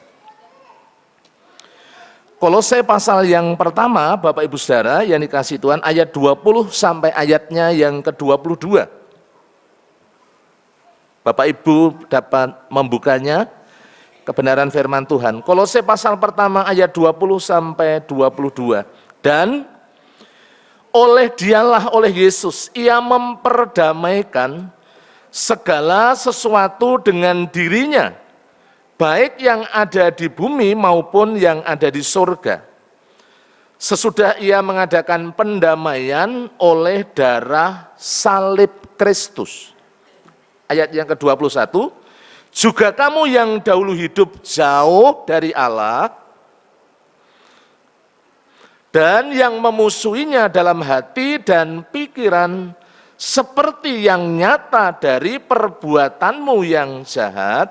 Kolose pasal yang pertama, Bapak Ibu Saudara yang dikasihi Tuhan, ayat 20 sampai ayatnya yang ke-22. Bapak Ibu dapat membukanya, kebenaran firman Tuhan. Kolose pasal pertama ayat 20 sampai 22. Dan oleh Dialah, oleh Yesus, Ia memperdamaikan segala sesuatu dengan dirinya, baik yang ada di bumi maupun yang ada di surga. Sesudah Ia mengadakan pendamaian oleh darah salib Kristus. Ayat yang ke-21, juga kamu yang dahulu hidup jauh dari Allah dan yang memusuhinya dalam hati dan pikiran seperti yang nyata dari perbuatanmu yang jahat,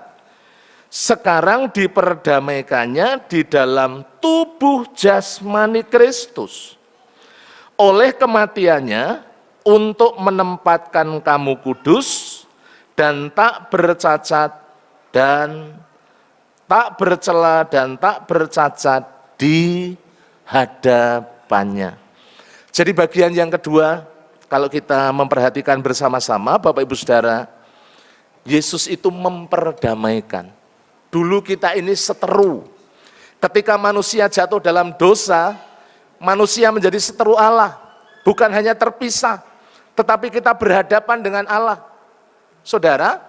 sekarang diperdamaikannya di dalam tubuh jasmani Kristus oleh kematiannya untuk menempatkan kamu kudus dan tak bercacat dan tak bercela dan tak bercacat di hadapannya. Jadi bagian yang kedua, kalau kita memperhatikan bersama-sama, Bapak Ibu Saudara, Yesus itu memperdamaikan. Dulu kita ini seteru. Ketika manusia jatuh dalam dosa, manusia menjadi seteru Allah. Bukan hanya terpisah, tetapi kita berhadapan dengan Allah. Saudara,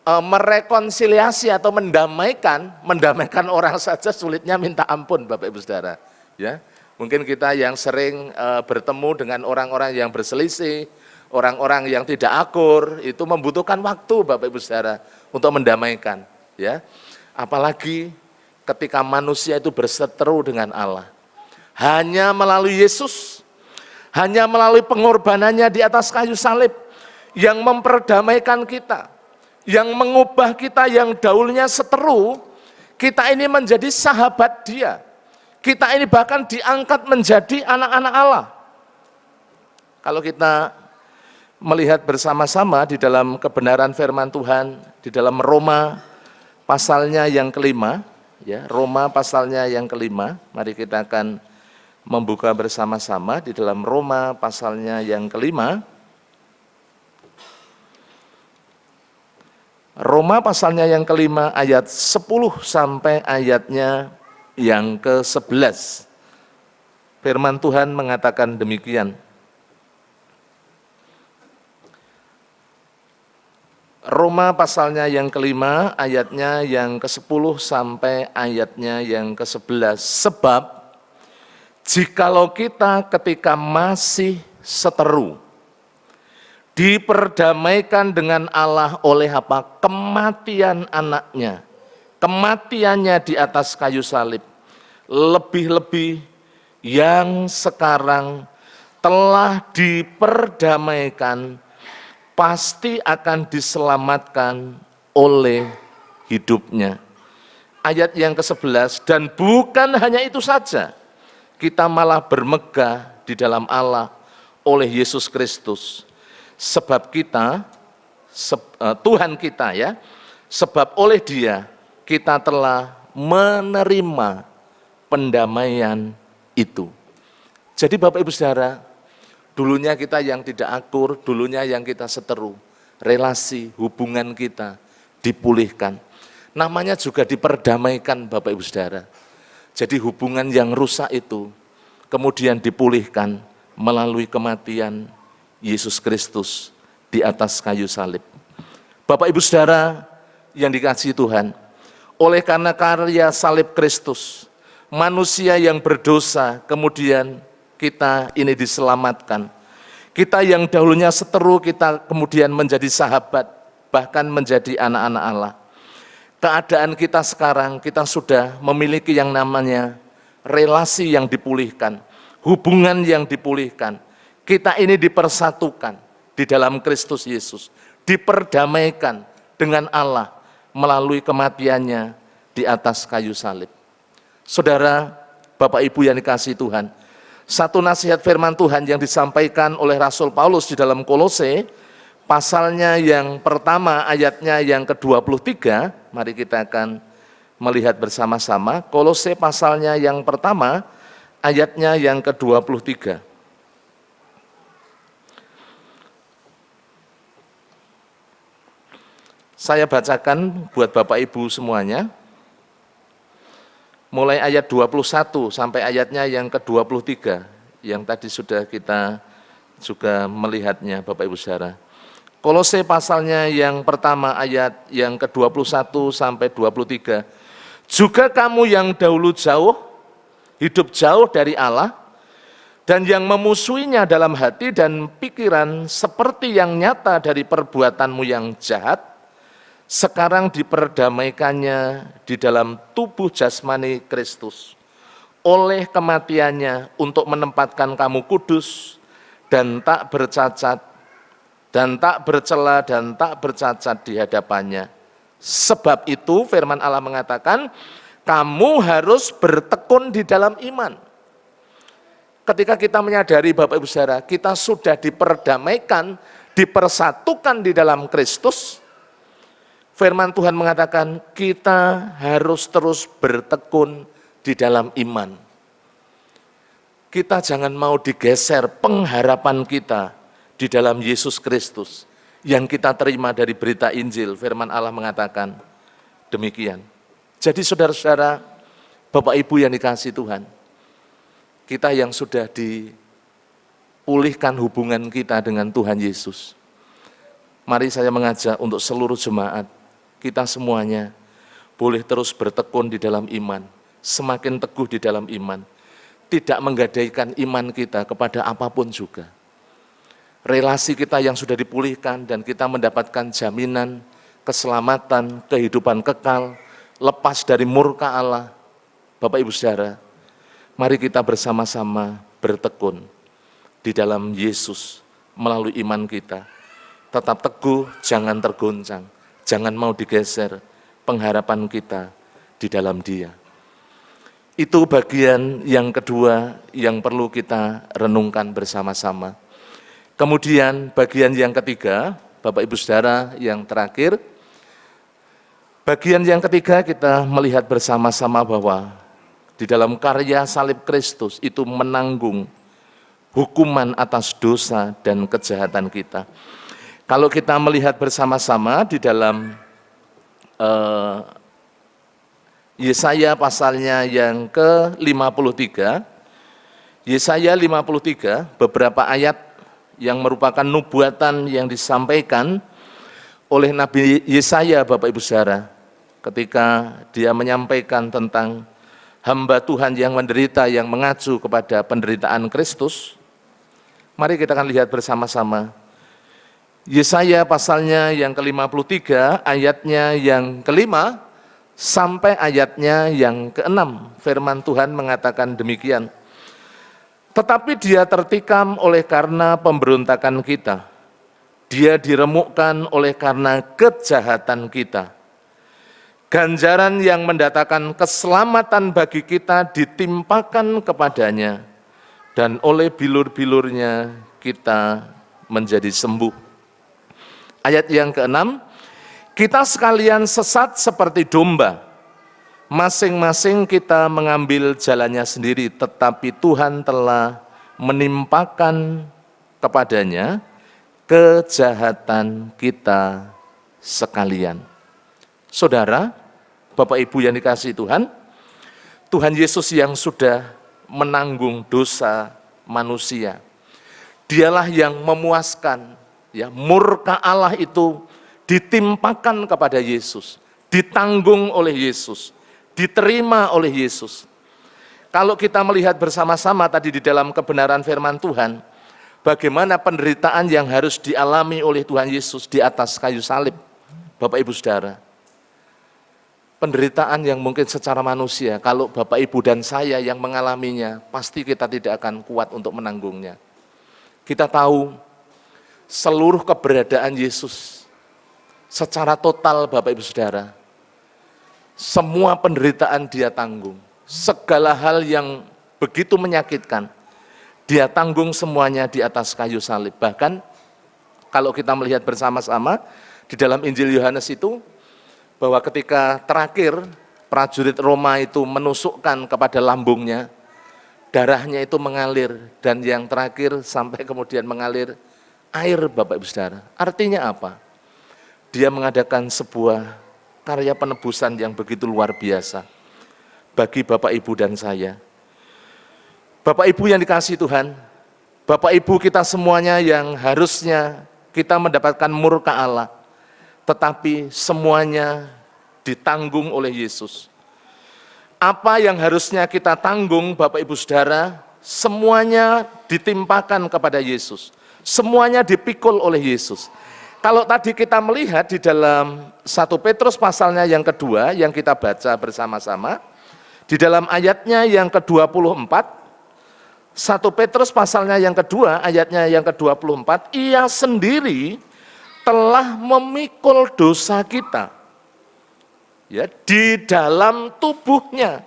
merekonsiliasi atau mendamaikan orang saja sulitnya minta ampun, Bapak Ibu Saudara. Ya, mungkin kita yang sering bertemu dengan orang-orang yang berselisih, orang-orang yang tidak akur, itu membutuhkan waktu, Bapak Ibu Saudara, untuk mendamaikan. Ya, apalagi ketika manusia itu berseteru dengan Allah. Hanya melalui Yesus, hanya melalui pengorbanannya di atas kayu salib, yang memperdamaikan kita, yang mengubah kita yang dahulunya seteru, kita ini menjadi sahabat Dia. Kita ini bahkan diangkat menjadi anak-anak Allah. kalau kita melihat bersama-sama di dalam kebenaran firman Tuhan, di dalam Roma pasalnya yang kelima, ya, Roma pasalnya yang kelima, mari kita akan membuka bersama-sama di dalam Roma pasalnya yang kelima. Roma pasalnya yang kelima ayat 10 sampai ayatnya yang ke-11. Firman Tuhan mengatakan demikian. Roma pasalnya yang kelima, ayatnya yang ke-10 sampai ayatnya yang ke-11. Sebab, jikalau kita ketika masih seteru, diperdamaikan dengan Allah oleh apa? Kematian anaknya. Kematiannya di atas kayu salib. Lebih-lebih yang sekarang telah diperdamaikan, pasti akan diselamatkan oleh hidupnya. Ayat yang ke-11, dan bukan hanya itu saja, kita malah bermegah di dalam Allah oleh Yesus Kristus. Sebab kita, Tuhan kita ya, sebab oleh Dia kita telah menerima pendamaian itu. Jadi Bapak Ibu Saudara, dulunya kita yang tidak akur, dulunya yang kita seteru, relasi, hubungan kita dipulihkan. Namanya juga diperdamaikan Bapak Ibu Saudara. Jadi hubungan yang rusak itu kemudian dipulihkan melalui kematian Yesus Kristus di atas kayu salib. Bapak Ibu Saudara yang dikasihi Tuhan, oleh karena karya salib Kristus, manusia yang berdosa kemudian kita ini diselamatkan. Kita yang dahulunya seteru, kita kemudian menjadi sahabat, bahkan menjadi anak-anak Allah. Keadaan kita sekarang, kita sudah memiliki yang namanya relasi yang dipulihkan, hubungan yang dipulihkan. Kita ini dipersatukan di dalam Kristus Yesus, diperdamaikan dengan Allah melalui kematiannya di atas kayu salib. Saudara, Bapak Ibu yang dikasihi Tuhan, satu nasihat firman Tuhan yang disampaikan oleh Rasul Paulus di dalam Kolose, pasalnya yang pertama ayatnya yang ke-23, mari kita akan melihat bersama-sama. Kolose pasalnya yang pertama ayatnya yang ke-23. Saya bacakan buat Bapak Ibu semuanya. Mulai ayat 21 sampai ayatnya yang ke-23, yang tadi sudah kita juga melihatnya Bapak Ibu Saudara. Kolose pasalnya yang pertama ayat yang ke-21 sampai 23. Juga kamu yang dahulu jauh, hidup jauh dari Allah, dan yang memusuhinya dalam hati dan pikiran seperti yang nyata dari perbuatanmu yang jahat, sekarang diperdamaikannya di dalam tubuh jasmani Kristus oleh kematiannya untuk menempatkan kamu kudus dan tak bercacat dan tak bercela dan tak bercacat di hadapannya. Sebab itu firman Allah mengatakan, kamu harus bertekun di dalam iman. Ketika kita menyadari Bapak Ibu Saudara, kita sudah diperdamaikan, dipersatukan di dalam Kristus, firman Tuhan mengatakan kita harus terus bertekun di dalam iman. Kita jangan mau digeser pengharapan kita di dalam Yesus Kristus yang kita terima dari berita Injil. Firman Allah mengatakan demikian. Jadi saudara-saudara, Bapak Ibu yang dikasihi Tuhan, kita yang sudah dipulihkan hubungan kita dengan Tuhan Yesus, mari saya mengajak untuk seluruh jemaat, kita semuanya boleh terus bertekun di dalam iman, semakin teguh di dalam iman, tidak menggadaikan iman kita kepada apapun juga. Relasi kita yang sudah dipulihkan dan kita mendapatkan jaminan, keselamatan, kehidupan kekal, lepas dari murka Allah. Bapak Ibu Saudara, mari kita bersama-sama bertekun di dalam Yesus melalui iman kita. Tetap teguh, jangan tergoncang. Jangan mau digeser pengharapan kita di dalam Dia. Itu bagian yang kedua yang perlu kita renungkan bersama-sama. Kemudian bagian yang ketiga, Bapak Ibu Saudara yang terakhir, bagian yang ketiga kita melihat bersama-sama bahwa di dalam karya salib Kristus itu menanggung hukuman atas dosa dan kejahatan kita. Kalau kita melihat bersama-sama di dalam Yesaya pasalnya yang ke-53, Yesaya 53, beberapa ayat yang merupakan nubuatan yang disampaikan oleh Nabi Yesaya, Bapak Ibu Saudara, ketika dia menyampaikan tentang hamba Tuhan yang menderita, yang mengacu kepada penderitaan Kristus. Mari kita akan lihat bersama-sama. Yesaya pasalnya yang ke-53, ayatnya yang ke-5, sampai ayatnya yang ke-6, firman Tuhan mengatakan demikian. Tetapi dia tertikam oleh karena pemberontakan kita, dia diremukkan oleh karena kejahatan kita. Ganjaran yang mendatangkan keselamatan bagi kita ditimpakan kepadanya, dan oleh bilur-bilurnya kita menjadi sembuh. Ayat yang ke-6, kita sekalian sesat seperti domba, masing-masing kita mengambil jalannya sendiri, tetapi Tuhan telah menimpakan kepadanya kejahatan kita sekalian. Saudara, Bapak Ibu yang dikasihi Tuhan, Tuhan Yesus yang sudah menanggung dosa manusia, dialah yang memuaskan, ya, murka Allah itu ditimpakan kepada Yesus, ditanggung oleh Yesus, diterima oleh Yesus. Kalau kita melihat bersama-sama tadi di dalam kebenaran firman Tuhan, bagaimana penderitaan yang harus dialami oleh Tuhan Yesus di atas kayu salib, Bapak Ibu Saudara. Penderitaan yang mungkin secara manusia, kalau Bapak Ibu dan saya yang mengalaminya, pasti kita tidak akan kuat untuk menanggungnya. Kita tahu seluruh keberadaan Yesus secara total, Bapak Ibu Saudara, semua penderitaan dia tanggung, segala hal yang begitu menyakitkan, dia tanggung semuanya di atas kayu salib. Bahkan kalau kita melihat bersama-sama di dalam Injil Yohanes itu, bahwa ketika terakhir prajurit Roma itu menusukkan kepada lambungnya, darahnya itu mengalir, dan yang terakhir sampai kemudian mengalir air, Bapak Ibu Saudara. Artinya apa? Dia mengadakan sebuah karya penebusan yang begitu luar biasa bagi Bapak Ibu dan saya. Bapak Ibu yang dikasihi Tuhan, Bapak Ibu kita semuanya yang harusnya kita mendapatkan murka Allah, tetapi semuanya ditanggung oleh Yesus. Apa yang harusnya kita tanggung, Bapak Ibu Saudara, semuanya ditimpakan kepada Yesus. Semuanya dipikul oleh Yesus. Kalau tadi kita melihat di dalam 1 Petrus pasalnya yang kedua, yang kita baca bersama-sama, di dalam ayatnya yang ke-24, 1 Petrus pasalnya yang kedua, ayatnya yang ke-24, ia sendiri telah memikul dosa kita, ya, di dalam tubuhnya,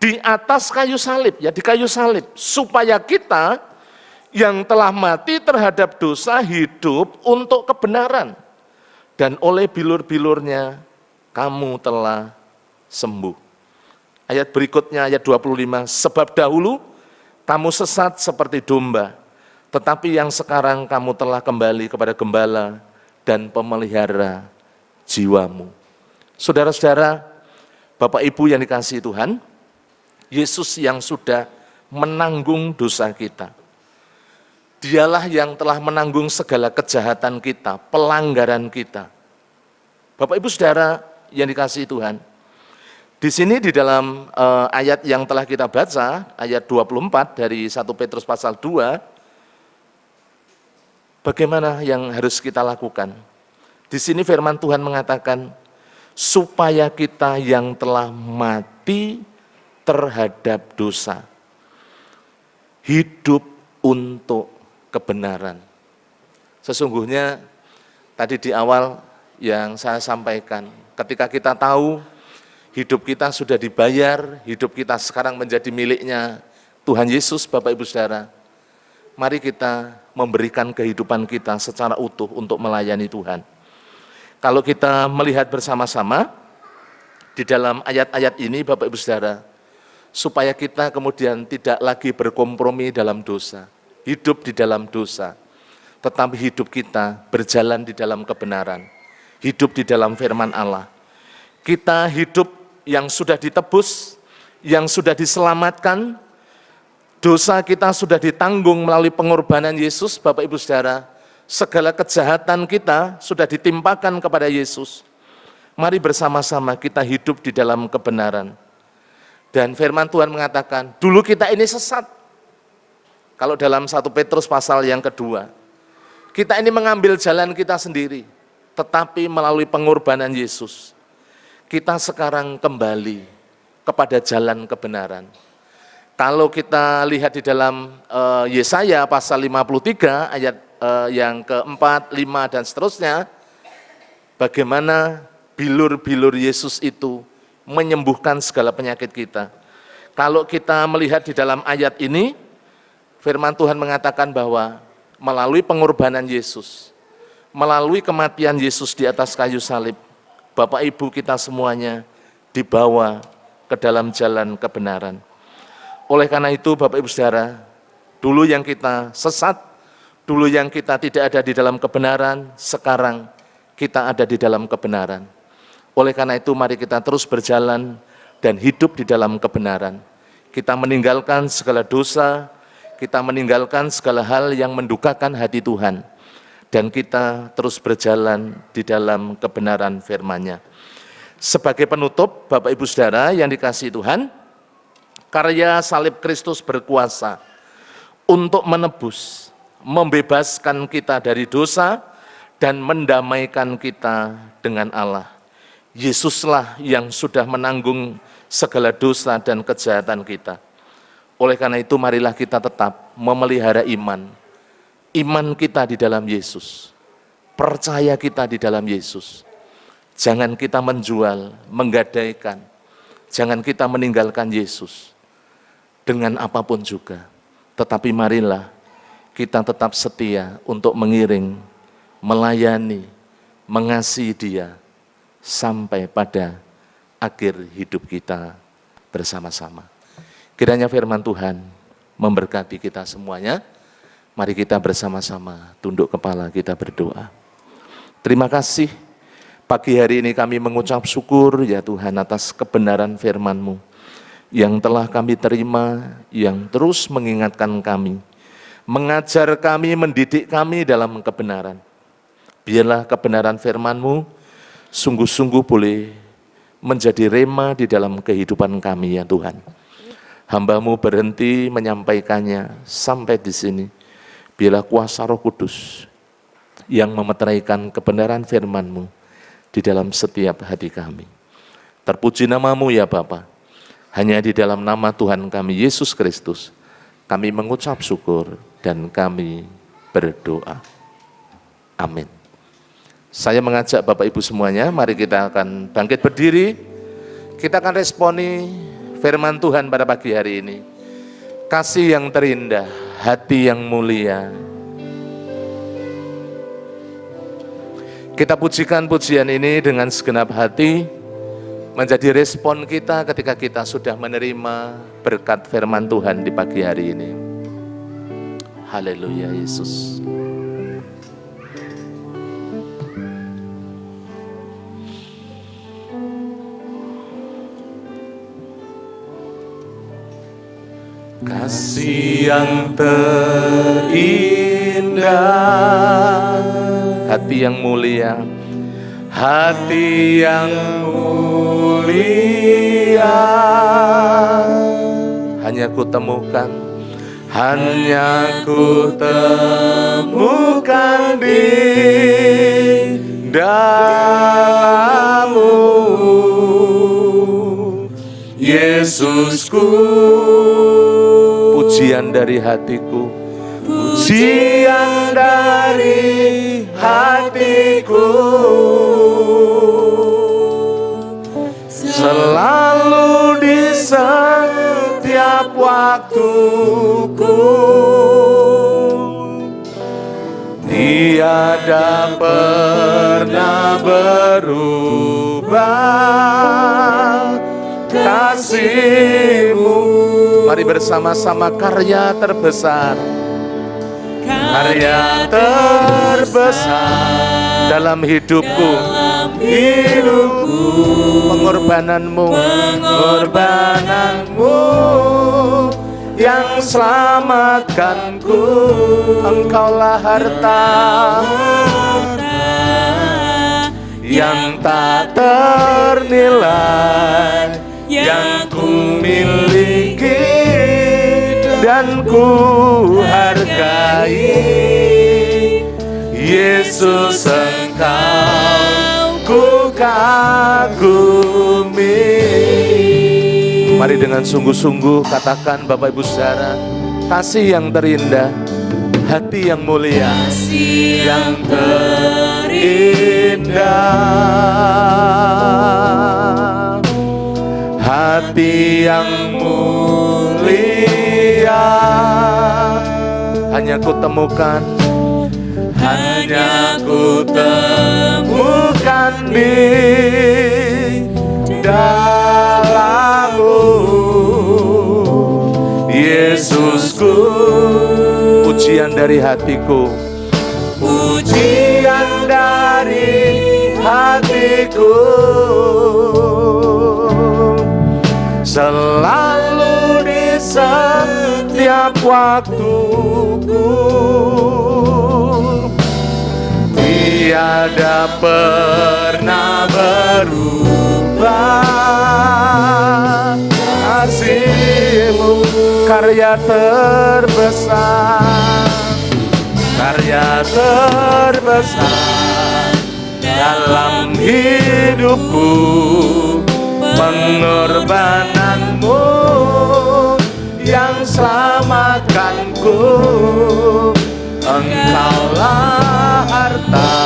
di atas kayu salib, ya, di kayu salib, supaya kita yang telah mati terhadap dosa hidup untuk kebenaran, dan oleh bilur-bilurnya kamu telah sembuh. Ayat berikutnya, ayat 25, sebab dahulu kamu sesat seperti domba, tetapi yang sekarang kamu telah kembali kepada gembala dan pemelihara jiwamu. Saudara-saudara, Bapak Ibu yang dikasihi Tuhan, Yesus yang sudah menanggung dosa kita, dialah yang telah menanggung segala kejahatan kita, pelanggaran kita. Bapak Ibu Saudara yang dikasihi Tuhan, di sini di dalam ayat yang telah kita baca, ayat 24 dari 1 Petrus pasal 2, bagaimana yang harus kita lakukan? Di sini firman Tuhan mengatakan, supaya kita yang telah mati terhadap dosa, hidup untuk kebenaran. Sesungguhnya tadi di awal yang saya sampaikan, ketika kita tahu hidup kita sudah dibayar, hidup kita sekarang menjadi miliknya Tuhan Yesus, Bapak Ibu Saudara, mari kita memberikan kehidupan kita secara utuh untuk melayani Tuhan. Kalau kita melihat bersama-sama di dalam ayat-ayat ini Bapak Ibu Saudara, supaya kita kemudian tidak lagi berkompromi dalam dosa, hidup di dalam dosa, tetapi hidup kita berjalan di dalam kebenaran, hidup di dalam firman Allah. Kita hidup yang sudah ditebus, yang sudah diselamatkan, dosa kita sudah ditanggung melalui pengorbanan Yesus, Bapak Ibu Saudara. Segala kejahatan kita sudah ditimpakan kepada Yesus. Mari bersama-sama kita hidup di dalam kebenaran. Dan firman Tuhan mengatakan, dulu kita ini sesat. Kalau dalam 1 Petrus pasal yang kedua, kita ini mengambil jalan kita sendiri, tetapi melalui pengorbanan Yesus, kita sekarang kembali kepada jalan kebenaran. Kalau kita lihat di dalam Yesaya pasal 53 ayat yang keempat, 5 dan seterusnya, bagaimana bilur-bilur Yesus itu menyembuhkan segala penyakit kita. Kalau kita melihat di dalam ayat ini, firman Tuhan mengatakan bahwa melalui pengorbanan Yesus, melalui kematian Yesus di atas kayu salib, Bapak Ibu kita semuanya dibawa ke dalam jalan kebenaran. Oleh karena itu Bapak Ibu Saudara, dulu yang kita sesat, dulu yang kita tidak ada di dalam kebenaran, sekarang kita ada di dalam kebenaran. Oleh karena itu mari kita terus berjalan dan hidup di dalam kebenaran. Kita meninggalkan segala dosa, kita meninggalkan segala hal yang mendukakan hati Tuhan, dan kita terus berjalan di dalam kebenaran firman-Nya. Sebagai penutup, Bapak Ibu Saudara yang dikasihi Tuhan, karya salib Kristus berkuasa untuk menebus, membebaskan kita dari dosa, dan mendamaikan kita dengan Allah. Yesuslah yang sudah menanggung segala dosa dan kejahatan kita. Oleh karena itu marilah kita tetap memelihara iman. Iman kita di dalam Yesus. Percaya kita di dalam Yesus. Jangan kita menjual, menggadaikan. Jangan kita meninggalkan Yesus dengan apapun juga. Tetapi marilah kita tetap setia untuk mengiring, melayani, mengasihi Dia sampai pada akhir hidup kita bersama-sama. Kiranya firman Tuhan memberkati kita semuanya. Mari kita bersama-sama tunduk kepala, kita berdoa. Terima kasih, pagi hari ini kami mengucap syukur ya Tuhan atas kebenaran firman-Mu yang telah kami terima, yang terus mengingatkan kami, mengajar kami, mendidik kami dalam kebenaran. Biarlah kebenaran firman-Mu sungguh-sungguh boleh menjadi rema di dalam kehidupan kami ya Tuhan. Hamba-Mu berhenti menyampaikannya sampai di sini. Biarlah kuasa Roh Kudus yang memeteraikan kebenaran firman-Mu di dalam setiap hati kami. Terpuji nama-Mu ya Bapa. Hanya di dalam nama Tuhan kami Yesus Kristus kami mengucap syukur dan kami berdoa. Amin. Saya mengajak Bapak Ibu semuanya, mari kita akan bangkit berdiri. Kita akan responi firman Tuhan pada pagi hari ini. Kasih yang terindah, hati yang mulia. Kita pujikan pujian ini dengan segenap hati, menjadi respon kita ketika kita sudah menerima berkat firman Tuhan di pagi hari ini. Haleluya Yesus. Kasih yang terindah, hati yang mulia, hati yang mulia, hanya ku temukan di dalam-Mu, Yesusku. Pujian dari hatiku, pujian dari hatiku, selalu di setiap waktuku. tiada pernah berubah kasih-Mu. Mari bersama-sama karya terbesar, karya terbesar dalam hidupku, pengorbananmu yang selamatkanku. Engkaulah harta yang tak ternilai, yang ku miliki dan ku hargai. Yesus, Engkau ku kagumi. Mari dengan sungguh-sungguh katakan Bapak Ibu Saudara, kasih yang terindah, hati yang mulia, Kasih yang terindah, hati yang mulia, hanya ku temukan di dalam-Mu, Yesusku. Pujian dari hatiku, pujian dari hatiku, selalu di setiap waktuku. Tiada pernah berubah kasih-Mu, karya terbesar, karya terbesar dalam hidupku, pengorbanan-Mu yang selamatkanku. Engkaulah harta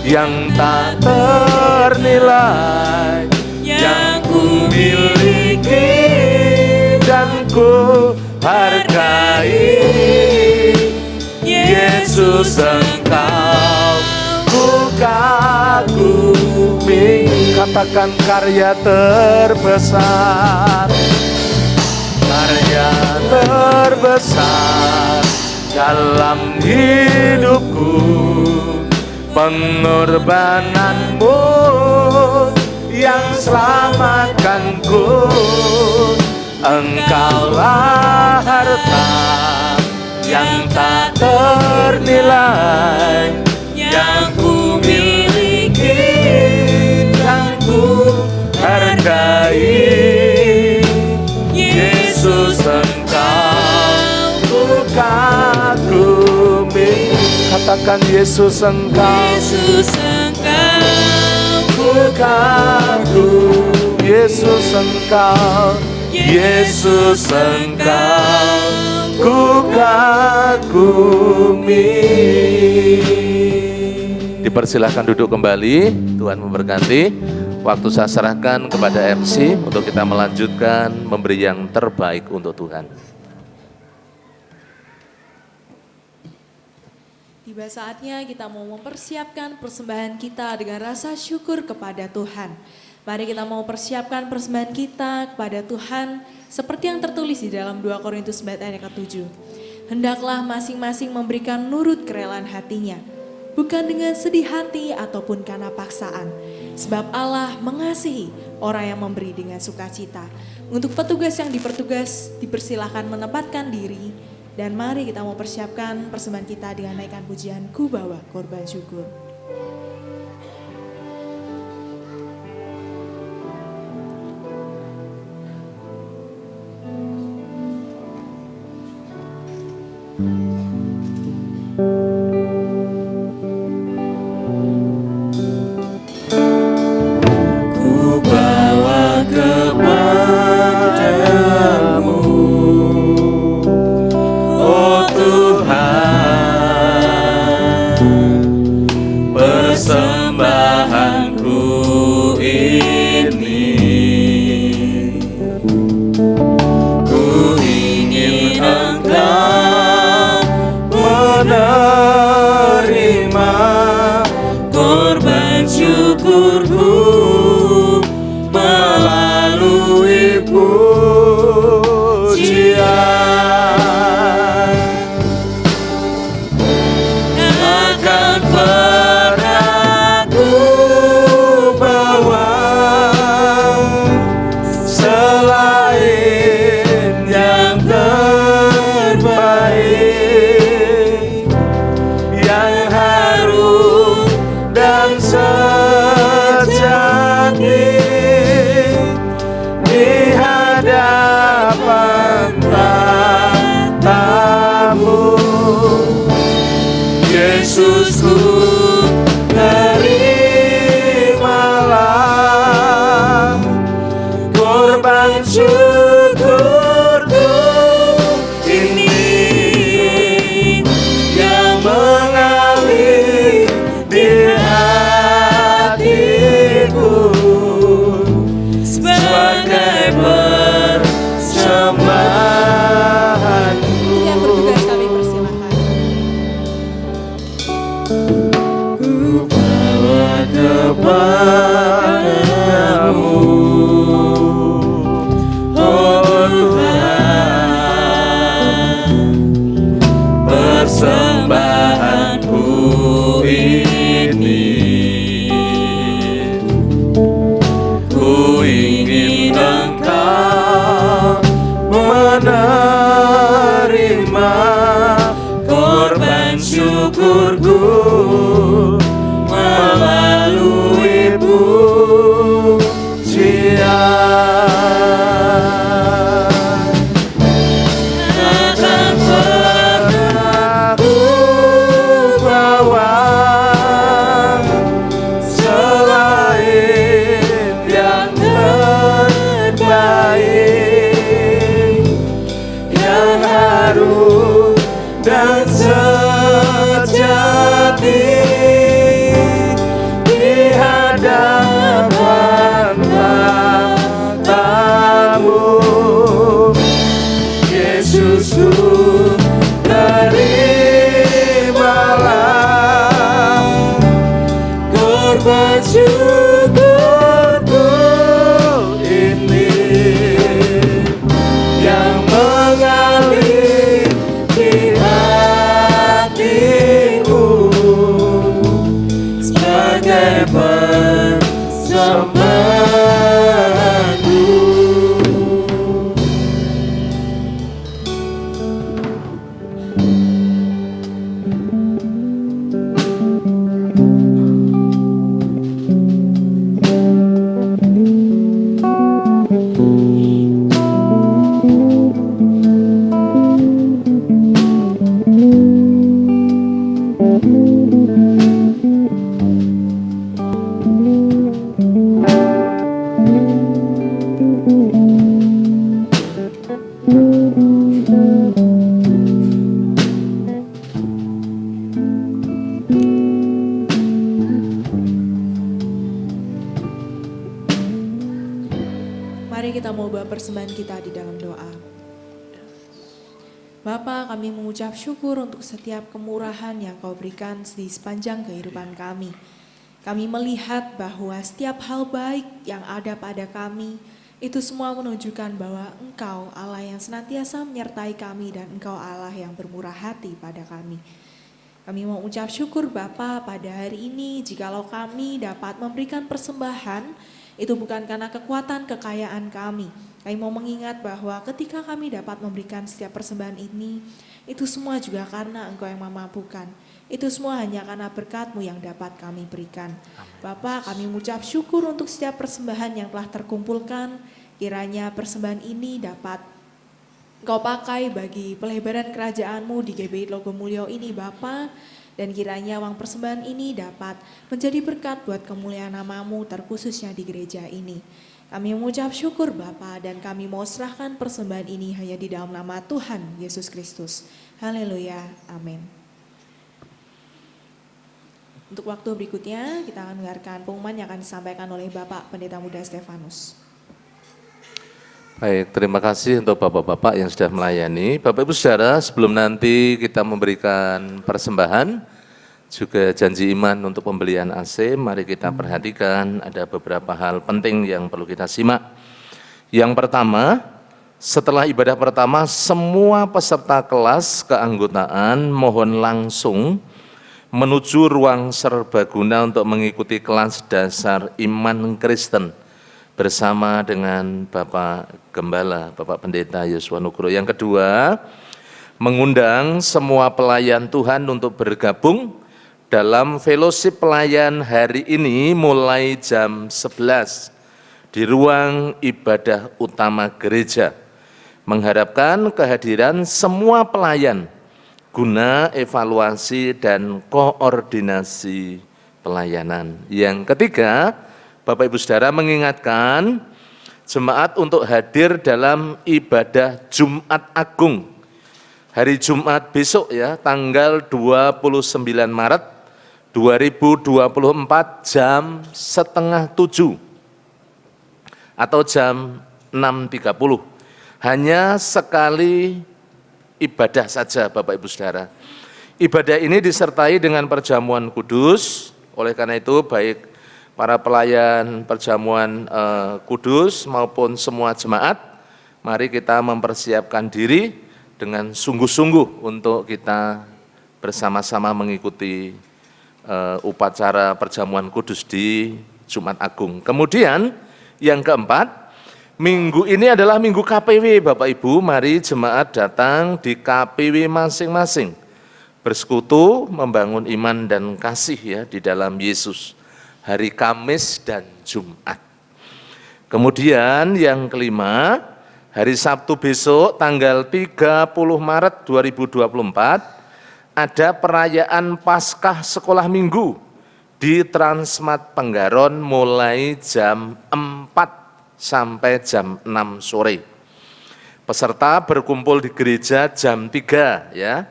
yang tak ternilai, yang ku miliki dan ku hargai. Yesus, Engkau ku kagumi. Katakan karya terbesar, karya terbesar dalam hidupku, pengorbanan-Mu yang selamatkanku. Engkaulah harta yang tak ternilai, yang ku miliki dan ku hargai. Yesus, Engkau ku kagumi. Katakan Yesus, Engkau ku kagumi. Yesus, Engkau, Yesus, Engkau ku kagumi. Dipersilahkan duduk kembali. Tuhan memberkati. Waktu saya serahkan kepada MC untuk kita melanjutkan memberi yang terbaik untuk Tuhan. Tiba saatnya kita mau mempersiapkan persembahan kita dengan rasa syukur kepada Tuhan. Mari kita mau persiapkan persembahan kita kepada Tuhan seperti yang tertulis di dalam 2 Korintus 4 ayat 7. Hendaklah masing-masing memberikan nurut kerelaan hatinya, bukan dengan sedih hati ataupun karena paksaan. Sebab Allah mengasihi orang yang memberi dengan sukacita. Untuk petugas yang dipertugas, dipersilahkan menempatkan diri. Dan mari kita mau persiapkan persembahan kita dengan naikkan pujian Ku Bawa Korban Syukur. Yesusku, terimalah korban syukurku ini yang mengalir di hatiku sebagai persembahanku. Untuk yang bertugas kami persilahkan. Ku bawa kepadamu, oh Tuhan, persembahanku ini. Ku ingin Engkau menerima korban syukurku melalui pujian. Takkan pernah ku bawa selain yang terbaik, yang harum dan sejati di hadapan matamu. Yesusku, terimalah korban syukurku ini yang mengalir di hatiku sebagai persembahanku. Mari kita mau bawa persembahan kita di dalam doa. Bapa, kami mengucap syukur untuk setiap kemurahan yang Kau berikan di sepanjang kehidupan kami. Kami melihat bahwa setiap hal baik yang ada pada kami, itu semua menunjukkan bahwa Engkau Allah yang senantiasa menyertai kami dan Engkau Allah yang bermurah hati pada kami. Kami mau ucap syukur Bapa pada hari ini jikalau kami dapat memberikan persembahan, itu bukan karena kekuatan kekayaan kami. Kami mau mengingat bahwa ketika kami dapat memberikan setiap persembahan ini, itu semua juga karena Engkau yang memampukan. Itu semua hanya karena berkat-Mu yang dapat kami berikan. Bapa, kami mengucap syukur untuk setiap persembahan yang telah terkumpulkan. Kiranya persembahan ini dapat Engkau pakai bagi pelebaran kerajaan-Mu di GBI Logomulyo ini Bapa. Dan kiranya uang persembahan ini dapat menjadi berkat buat kemuliaan nama-Mu terkhususnya di gereja ini. Kami mengucap syukur Bapa dan kami mau serahkan persembahan ini hanya di dalam nama Tuhan Yesus Kristus. Haleluya, amin. Untuk waktu berikutnya kita akan mendengarkan pengumuman yang akan disampaikan oleh Bapak Pendeta Muda Stefanus. Baik, terima kasih untuk Bapak-Bapak yang sudah melayani. Bapak Ibu Saudara, sebelum nanti kita memberikan persembahan, juga janji iman untuk pembelian AC, mari kita perhatikan ada beberapa hal penting yang perlu kita simak. Yang pertama, setelah ibadah pertama, semua peserta kelas keanggotaan mohon langsung menuju ruang serbaguna untuk mengikuti kelas dasar iman Kristen bersama dengan Bapak Gembala, Bapak Pendeta Yosua Nugroho. Yang kedua, mengundang semua pelayan Tuhan untuk bergabung dalam fellowship pelayan hari ini mulai jam 11 di ruang ibadah utama gereja. Mengharapkan kehadiran semua pelayan guna evaluasi dan koordinasi pelayanan. Yang ketiga, Bapak Ibu Saudara mengingatkan jemaat untuk hadir dalam ibadah Jumat Agung. Hari Jumat besok ya, tanggal 29 Maret 2024 jam setengah 7 atau jam 6.30. Hanya sekali ibadah saja Bapak Ibu Saudara. Ibadah ini disertai dengan perjamuan kudus, oleh karena itu baik para pelayan perjamuan kudus maupun semua jemaat, mari kita mempersiapkan diri dengan sungguh-sungguh untuk kita bersama-sama mengikuti upacara perjamuan kudus di Jumat Agung. Kemudian yang keempat, minggu ini adalah minggu KPW Bapak Ibu, mari jemaat datang di KPW masing-masing, bersekutu membangun iman dan kasih ya di dalam Yesus, hari Kamis dan Jumat. Kemudian yang kelima, hari Sabtu besok tanggal 30 Maret 2024 ada perayaan Paskah Sekolah Minggu di Transmart Penggaron mulai jam 4 sampai jam 6 sore. Peserta berkumpul di gereja jam 3 ya.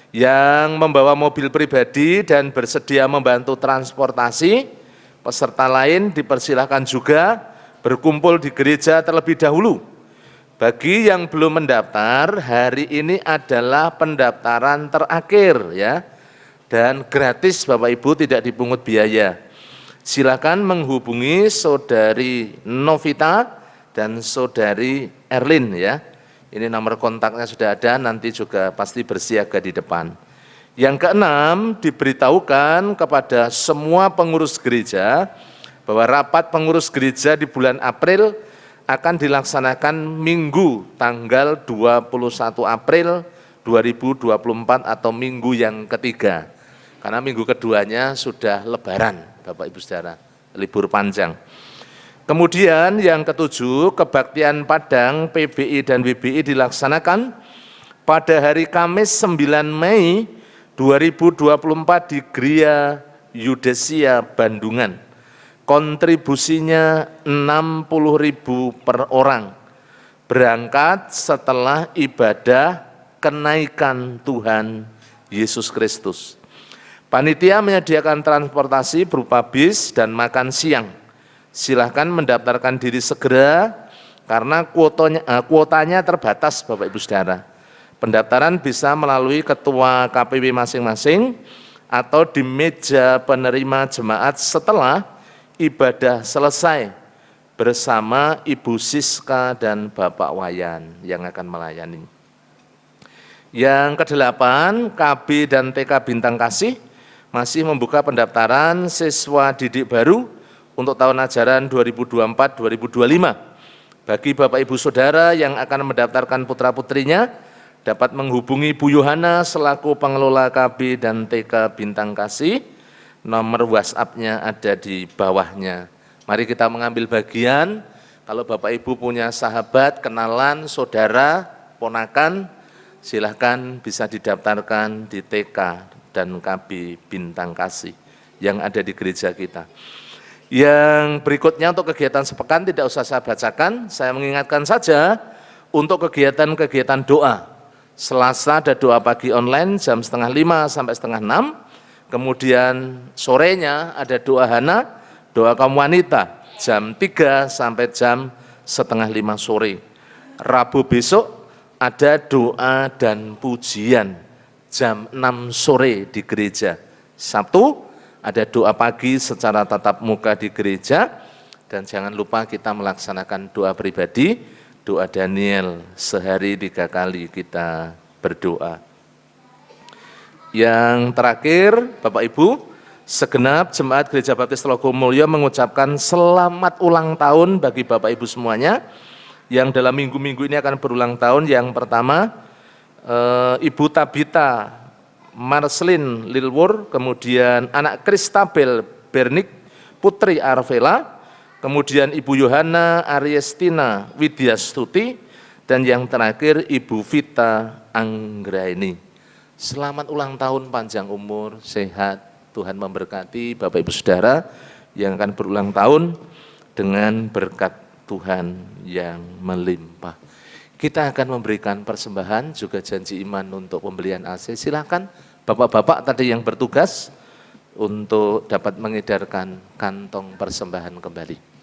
Yang membawa mobil pribadi dan bersedia membantu transportasi, peserta lain dipersilahkan juga berkumpul di gereja terlebih dahulu. Bagi yang belum mendaftar, hari ini adalah pendaftaran terakhir ya, dan gratis Bapak Ibu, tidak dipungut biaya. Silakan menghubungi Saudari Novita dan Saudari Erlin ya. Ini nomor kontaknya sudah ada, nanti juga pasti bersiaga di depan. Yang keenam, diberitahukan kepada semua pengurus gereja bahwa rapat pengurus gereja di bulan April akan dilaksanakan Minggu tanggal 21 April 2024 atau minggu yang ketiga. Karena minggu keduanya sudah lebaran, Bapak Ibu Saudara, libur panjang. Kemudian yang ketujuh, kebaktian Padang, PBI dan WBI dilaksanakan pada hari Kamis 9 Mei 2024 di Gria Yudesia Bandungan. Kontribusinya 60.000 per orang, berangkat setelah ibadah kenaikan Tuhan Yesus Kristus. Panitia menyediakan transportasi berupa bis dan makan siang. Silahkan mendaftarkan diri segera karena kuotanya terbatas Bapak Ibu Saudara. Pendaftaran bisa melalui ketua KPW masing-masing atau di meja penerima jemaat setelah ibadah selesai bersama Ibu Siska dan Bapak Wayan yang akan melayani. Yang kedelapan, KB dan TK Bintang Kasih masih membuka pendaftaran siswa didik baru untuk tahun ajaran 2024-2025. Bagi Bapak Ibu Saudara yang akan mendaftarkan putra-putrinya, dapat menghubungi Bu Yohana selaku pengelola KB dan TK Bintang Kasih. Nomor WhatsApp-nya ada di bawahnya. Mari kita mengambil bagian. Kalau Bapak Ibu punya sahabat, kenalan, saudara, ponakan, silahkan bisa didaftarkan di TK dan KB Bintang Kasih yang ada di gereja kita. Yang berikutnya untuk kegiatan sepekan tidak usah saya bacakan, saya mengingatkan saja untuk kegiatan-kegiatan doa. Selasa ada doa pagi online jam 4:30 sampai 5:30. Kemudian sorenya ada doa Hana, doa kaum wanita, jam 3 sampai jam 4:30 sore. Rabu besok ada doa dan pujian, jam 6 sore di gereja. Sabtu ada doa pagi secara tatap muka di gereja, dan jangan lupa kita melaksanakan doa pribadi, doa Daniel, sehari 3 kali kita berdoa. Yang terakhir, Bapak Ibu, segenap jemaat Gereja Baptis Telogomulyo mengucapkan selamat ulang tahun bagi Bapak Ibu semuanya yang dalam minggu-minggu ini akan berulang tahun. Yang pertama, Ibu Tabita Marcelin Lilwur, kemudian anak Kristabel Bernik Putri Arvela, kemudian Ibu Yohana Ariestina Widyastuti, dan yang terakhir Ibu Vita Anggraini. Selamat ulang tahun, panjang umur, sehat, Tuhan memberkati Bapak Ibu Saudara yang akan berulang tahun dengan berkat Tuhan yang melimpah. Kita akan memberikan persembahan, juga janji iman untuk pembelian AC. Silakan Bapak-bapak tadi yang bertugas untuk dapat mengedarkan kantong persembahan kembali.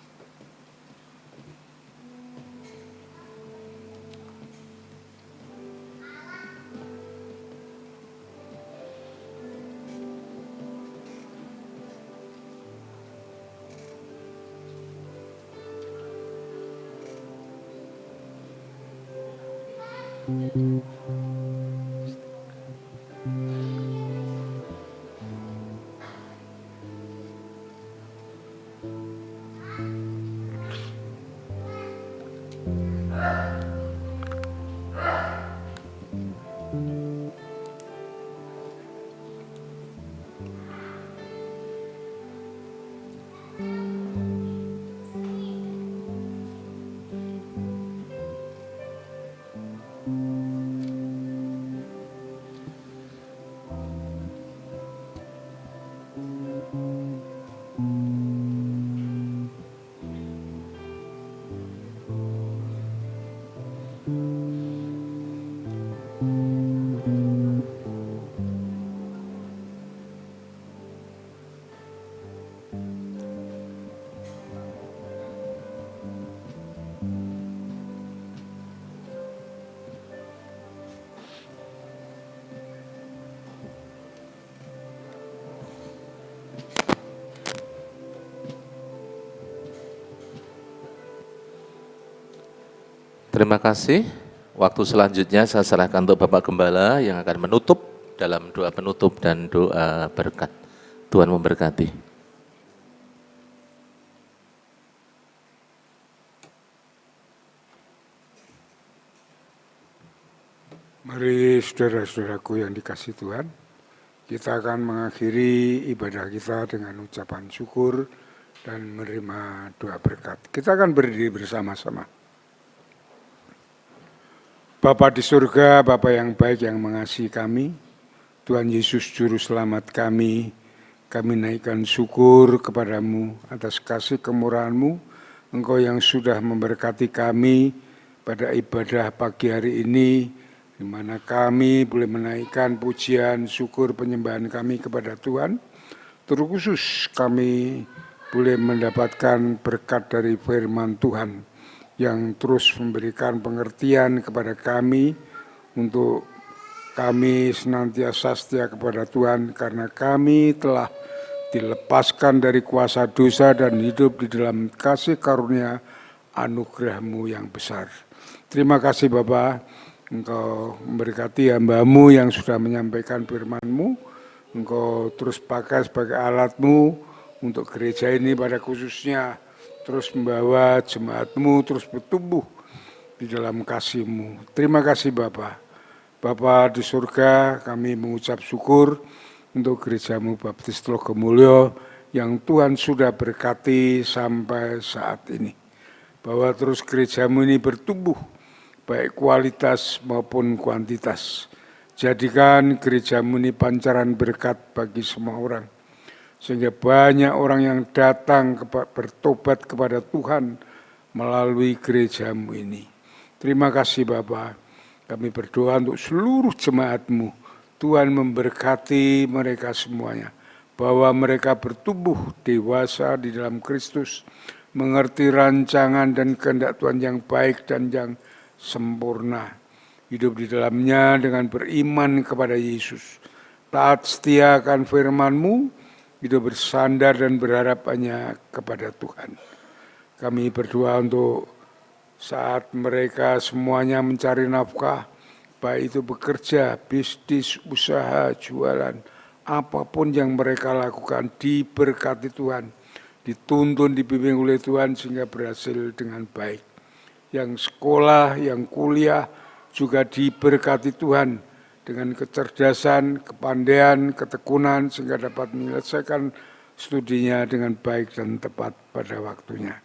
Terima kasih. Waktu selanjutnya saya serahkan untuk Bapak Gembala yang akan menutup dalam doa penutup dan doa berkat. Tuhan memberkati. Mari saudara-saudaraku yang dikasihi Tuhan, kita akan mengakhiri ibadah kita dengan ucapan syukur dan menerima doa berkat. Kita akan berdiri bersama-sama. Bapa di surga, Bapa yang baik yang mengasihi kami, Tuhan Yesus Juru Selamat kami naikkan syukur kepadamu atas kasih kemurahan-Mu, Engkau yang sudah memberkati kami pada ibadah pagi hari ini, di mana kami boleh menaikkan pujian, syukur, penyembahan kami kepada Tuhan. Terkhusus kami boleh mendapatkan berkat dari firman Tuhan yang terus memberikan pengertian kepada kami untuk kami senantiasa setia kepada Tuhan karena kami telah dilepaskan dari kuasa dosa dan hidup di dalam kasih karunia anugerah-Mu yang besar. Terima kasih Bapa, Engkau memberkati hamba-Mu yang sudah menyampaikan firman-Mu, Engkau terus pakai sebagai alat-Mu untuk gereja ini pada khususnya terus membawa jemaat-Mu terus bertumbuh di dalam kasih-Mu. Terima kasih Bapa. Bapa di surga, kami mengucap syukur untuk gereja-Mu Baptis Tlogomulyo yang Tuhan sudah berkati sampai saat ini. Bahwa terus gereja-Mu ini bertumbuh, baik kualitas maupun kuantitas. Jadikan gereja-Mu ini pancaran berkat bagi semua orang. Sehingga banyak orang yang datang bertobat kepada Tuhan melalui gereja-Mu ini. Terima kasih Bapa. Kami berdoa untuk seluruh jemaat-Mu. Tuhan memberkati mereka semuanya. Bahwa mereka bertumbuh dewasa di dalam Kristus. Mengerti rancangan dan kehendak Tuhan yang baik dan yang sempurna. Hidup di dalamnya dengan beriman kepada Yesus. Taat setia akan firman-Mu. Hidup bersandar dan berharap hanya kepada Tuhan. Kami berdoa untuk saat mereka semuanya mencari nafkah, baik itu bekerja, bisnis, usaha, jualan, apapun yang mereka lakukan diberkati Tuhan, dituntun, dibimbing oleh Tuhan sehingga berhasil dengan baik. Yang sekolah, yang kuliah juga diberkati Tuhan, dengan kecerdasan, kepandaian, ketekunan sehingga dapat menyelesaikan studinya dengan baik dan tepat pada waktunya.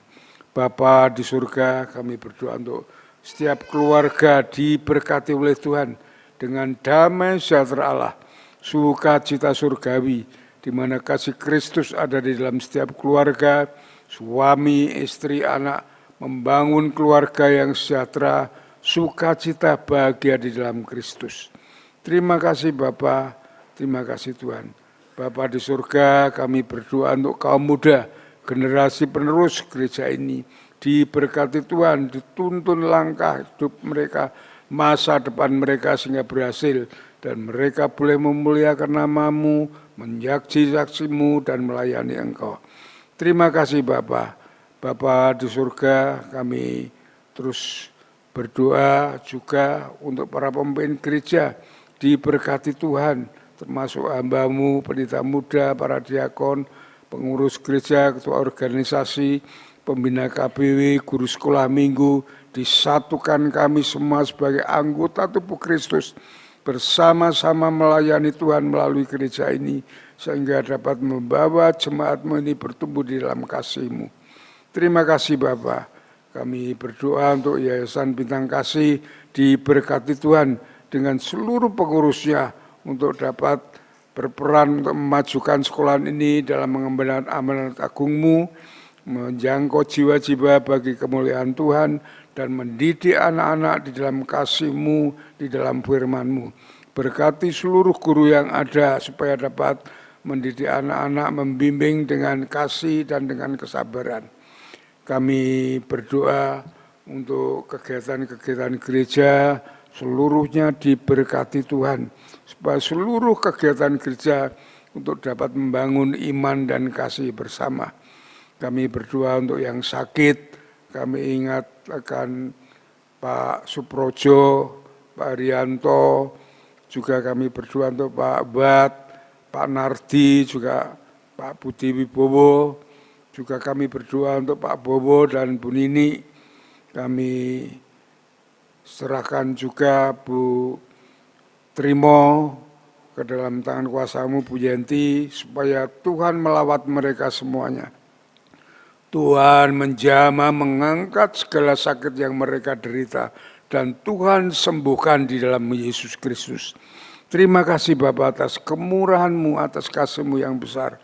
Bapa di surga, kami berdoa untuk setiap keluarga diberkati oleh Tuhan dengan damai sejahtera Allah, sukacita surgawi, di mana kasih Kristus ada di dalam setiap keluarga, suami, istri, anak, membangun keluarga yang sejahtera, sukacita, bahagia di dalam Kristus. Terima kasih Bapa, terima kasih Tuhan. Bapa di surga, kami berdoa untuk kaum muda, generasi penerus gereja ini, diberkati Tuhan, dituntun langkah hidup mereka, masa depan mereka sehingga berhasil, dan mereka boleh memuliakan nama-Mu, menyaksi saksi-Mu, dan melayani Engkau. Terima kasih Bapa. Bapa di surga, kami terus berdoa juga untuk para pemimpin gereja, diberkati Tuhan, termasuk hamba-Mu, pendeta muda, para diakon, pengurus gereja, ketua organisasi, pembina KBW, guru sekolah minggu, disatukan kami semua sebagai anggota tubuh Kristus, bersama-sama melayani Tuhan melalui gereja ini, sehingga dapat membawa jemaat-Mu ini bertumbuh di dalam kasih-Mu. Terima kasih Bapa. Kami berdoa untuk Yayasan Bintang Kasih, diberkati Tuhan dengan seluruh pengurusnya untuk dapat berperan untuk memajukan sekolahan ini dalam mengemban amanat agung-Mu, menjangkau jiwa-jiwa bagi kemuliaan Tuhan, dan mendidik anak-anak di dalam kasih-Mu, di dalam firman-Mu. Berkati seluruh guru yang ada supaya dapat mendidik anak-anak, membimbing dengan kasih dan dengan kesabaran. Kami berdoa untuk kegiatan-kegiatan gereja, seluruhnya diberkati Tuhan, supaya seluruh kegiatan gereja untuk dapat membangun iman dan kasih bersama. Kami berdoa untuk yang sakit, kami ingat akan Pak Suprojo, Pak Rianto, juga kami berdoa untuk Pak Bat, Pak Nardi, juga Pak Budi Wibowo, juga kami berdoa untuk Pak Bowo dan Bu Nini. Kami serahkan juga Bu Trimo ke dalam tangan kuasa-Mu, Bu Yenti, supaya Tuhan melawat mereka semuanya. Tuhan menjamah, mengangkat segala sakit yang mereka derita, dan Tuhan sembuhkan di dalam Yesus Kristus. Terima kasih Bapa atas kemurahan-Mu, atas kasih-Mu yang besar.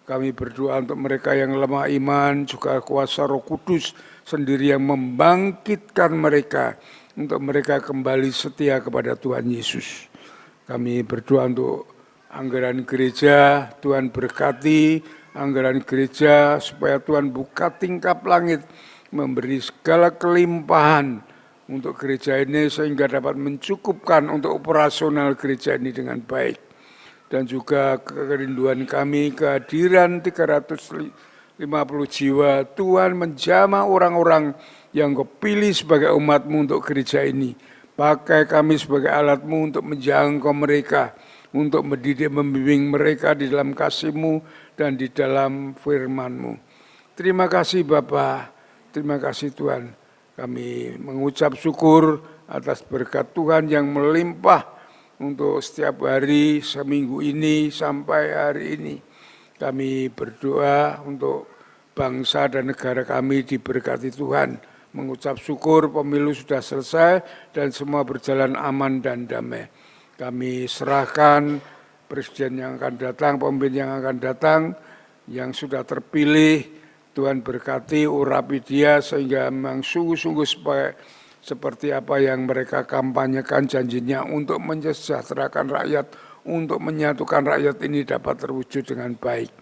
Kami berdoa untuk mereka yang lemah iman, juga kuasa Roh Kudus sendiri yang membangkitkan mereka, untuk mereka kembali setia kepada Tuhan Yesus. Kami berdoa untuk anggaran gereja, Tuhan berkati anggaran gereja, supaya Tuhan buka tingkap langit, memberi segala kelimpahan untuk gereja ini, sehingga dapat mencukupkan untuk operasional gereja ini dengan baik. Dan juga kerinduan kami, kehadiran 350 jiwa, Tuhan menjamah orang-orang yang Kau pilih sebagai umat-Mu untuk gereja ini. Pakai kami sebagai alat-Mu untuk menjangkau mereka, untuk mendidik, membimbing mereka di dalam kasih-Mu dan di dalam firman-Mu. Terima kasih Bapa, terima kasih Tuhan. Kami mengucap syukur atas berkat Tuhan yang melimpah untuk setiap hari seminggu ini sampai hari ini. Kami berdoa untuk bangsa dan negara kami diberkati Tuhan. Mengucap syukur pemilu sudah selesai dan semua berjalan aman dan damai. Kami serahkan presiden yang akan datang, pemimpin yang akan datang, yang sudah terpilih, Tuhan berkati, urapi dia sehingga memang sungguh-sungguh seperti apa yang mereka kampanyekan janjinya untuk mensejahterakan rakyat, untuk menyatukan rakyat ini dapat terwujud dengan baik.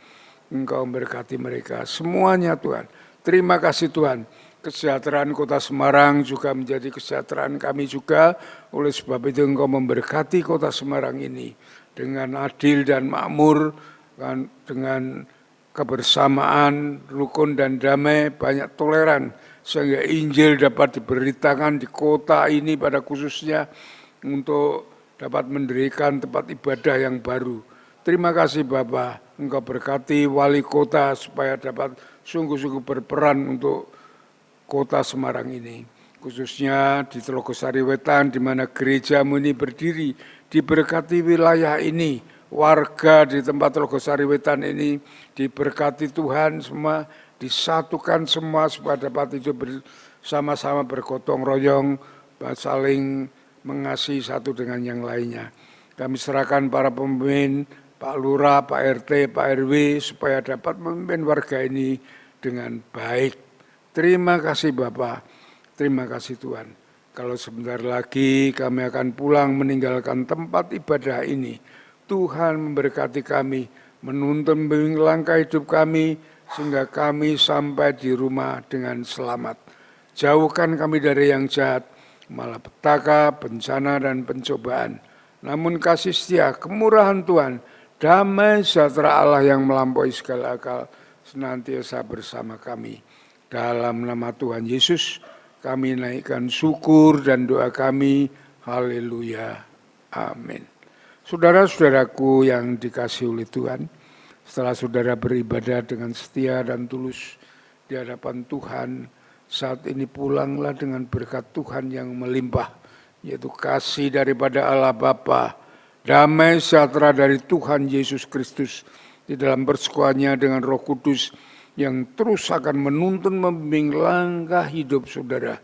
Engkau memberkati mereka semuanya Tuhan. Terima kasih Tuhan. Kesejahteraan Kota Semarang juga menjadi kesejahteraan kami juga. Oleh sebab itu Engkau memberkati Kota Semarang ini dengan adil dan makmur, dengan kebersamaan, rukun dan damai, banyak toleran, sehingga Injil dapat diberitakan di kota ini pada khususnya untuk dapat mendirikan tempat ibadah yang baru. Terima kasih Bapa, Engkau berkati wali kota supaya dapat sungguh-sungguh berperan untuk kota Semarang ini. Khususnya di Telogosari Wetan, di mana gereja-Mu ini berdiri, diberkati wilayah ini, warga di tempat Telogosari Wetan ini diberkati Tuhan semua, disatukan semua supaya dapat hidup bersama-sama bergotong royong, saling mengasihi satu dengan yang lainnya. Kami serahkan para pemimpin, Pak Lurah, Pak RT, Pak RW, supaya dapat memimpin warga ini dengan baik. Terima kasih Bapak, terima kasih Tuhan. Kalau sebentar lagi kami akan pulang meninggalkan tempat ibadah ini, Tuhan memberkati kami, menuntun membimbing langkah hidup kami, sehingga kami sampai di rumah dengan selamat. Jauhkan kami dari yang jahat, malapetaka, bencana, dan pencobaan. Namun kasih setia, kemurahan Tuhan, damai sejahtera Allah yang melampaui segala akal, senantiasa bersama kami. Dalam nama Tuhan Yesus, kami naikkan syukur dan doa kami. Haleluya. Amin. Saudara-saudaraku yang dikasihi oleh Tuhan, setelah saudara beribadah dengan setia dan tulus di hadapan Tuhan, saat ini pulanglah dengan berkat Tuhan yang melimpah, yaitu kasih daripada Allah Bapa, damai sejahtera dari Tuhan Yesus Kristus di dalam persekutuannya dengan Roh Kudus yang terus akan menuntun membimbing langkah hidup saudara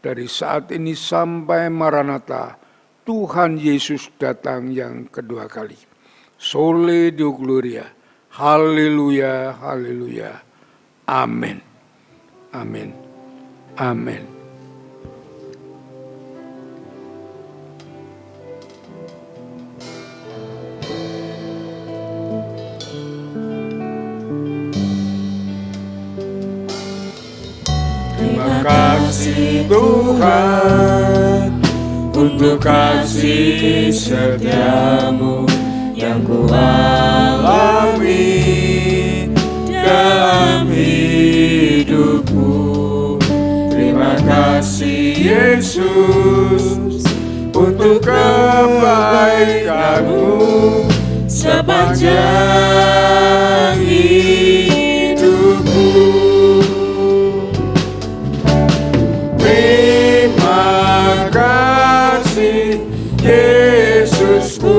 dari saat ini sampai Maranatha, Tuhan Yesus datang yang kedua kali. Sole Deo Gloria. Haleluya, haleluya. Amin. Amin. Amin. Terima kasih Tuhan untuk kasih setiamu yang ku alami dalam hidupku. Terima kasih Yesus untuk kebaikanmu sepanjang hidupku. Terima kasih Yesusku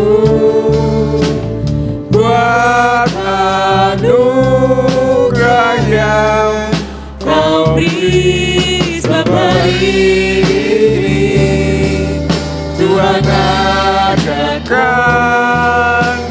buat anugerah yang kau beri selama ini. Tuhan adakan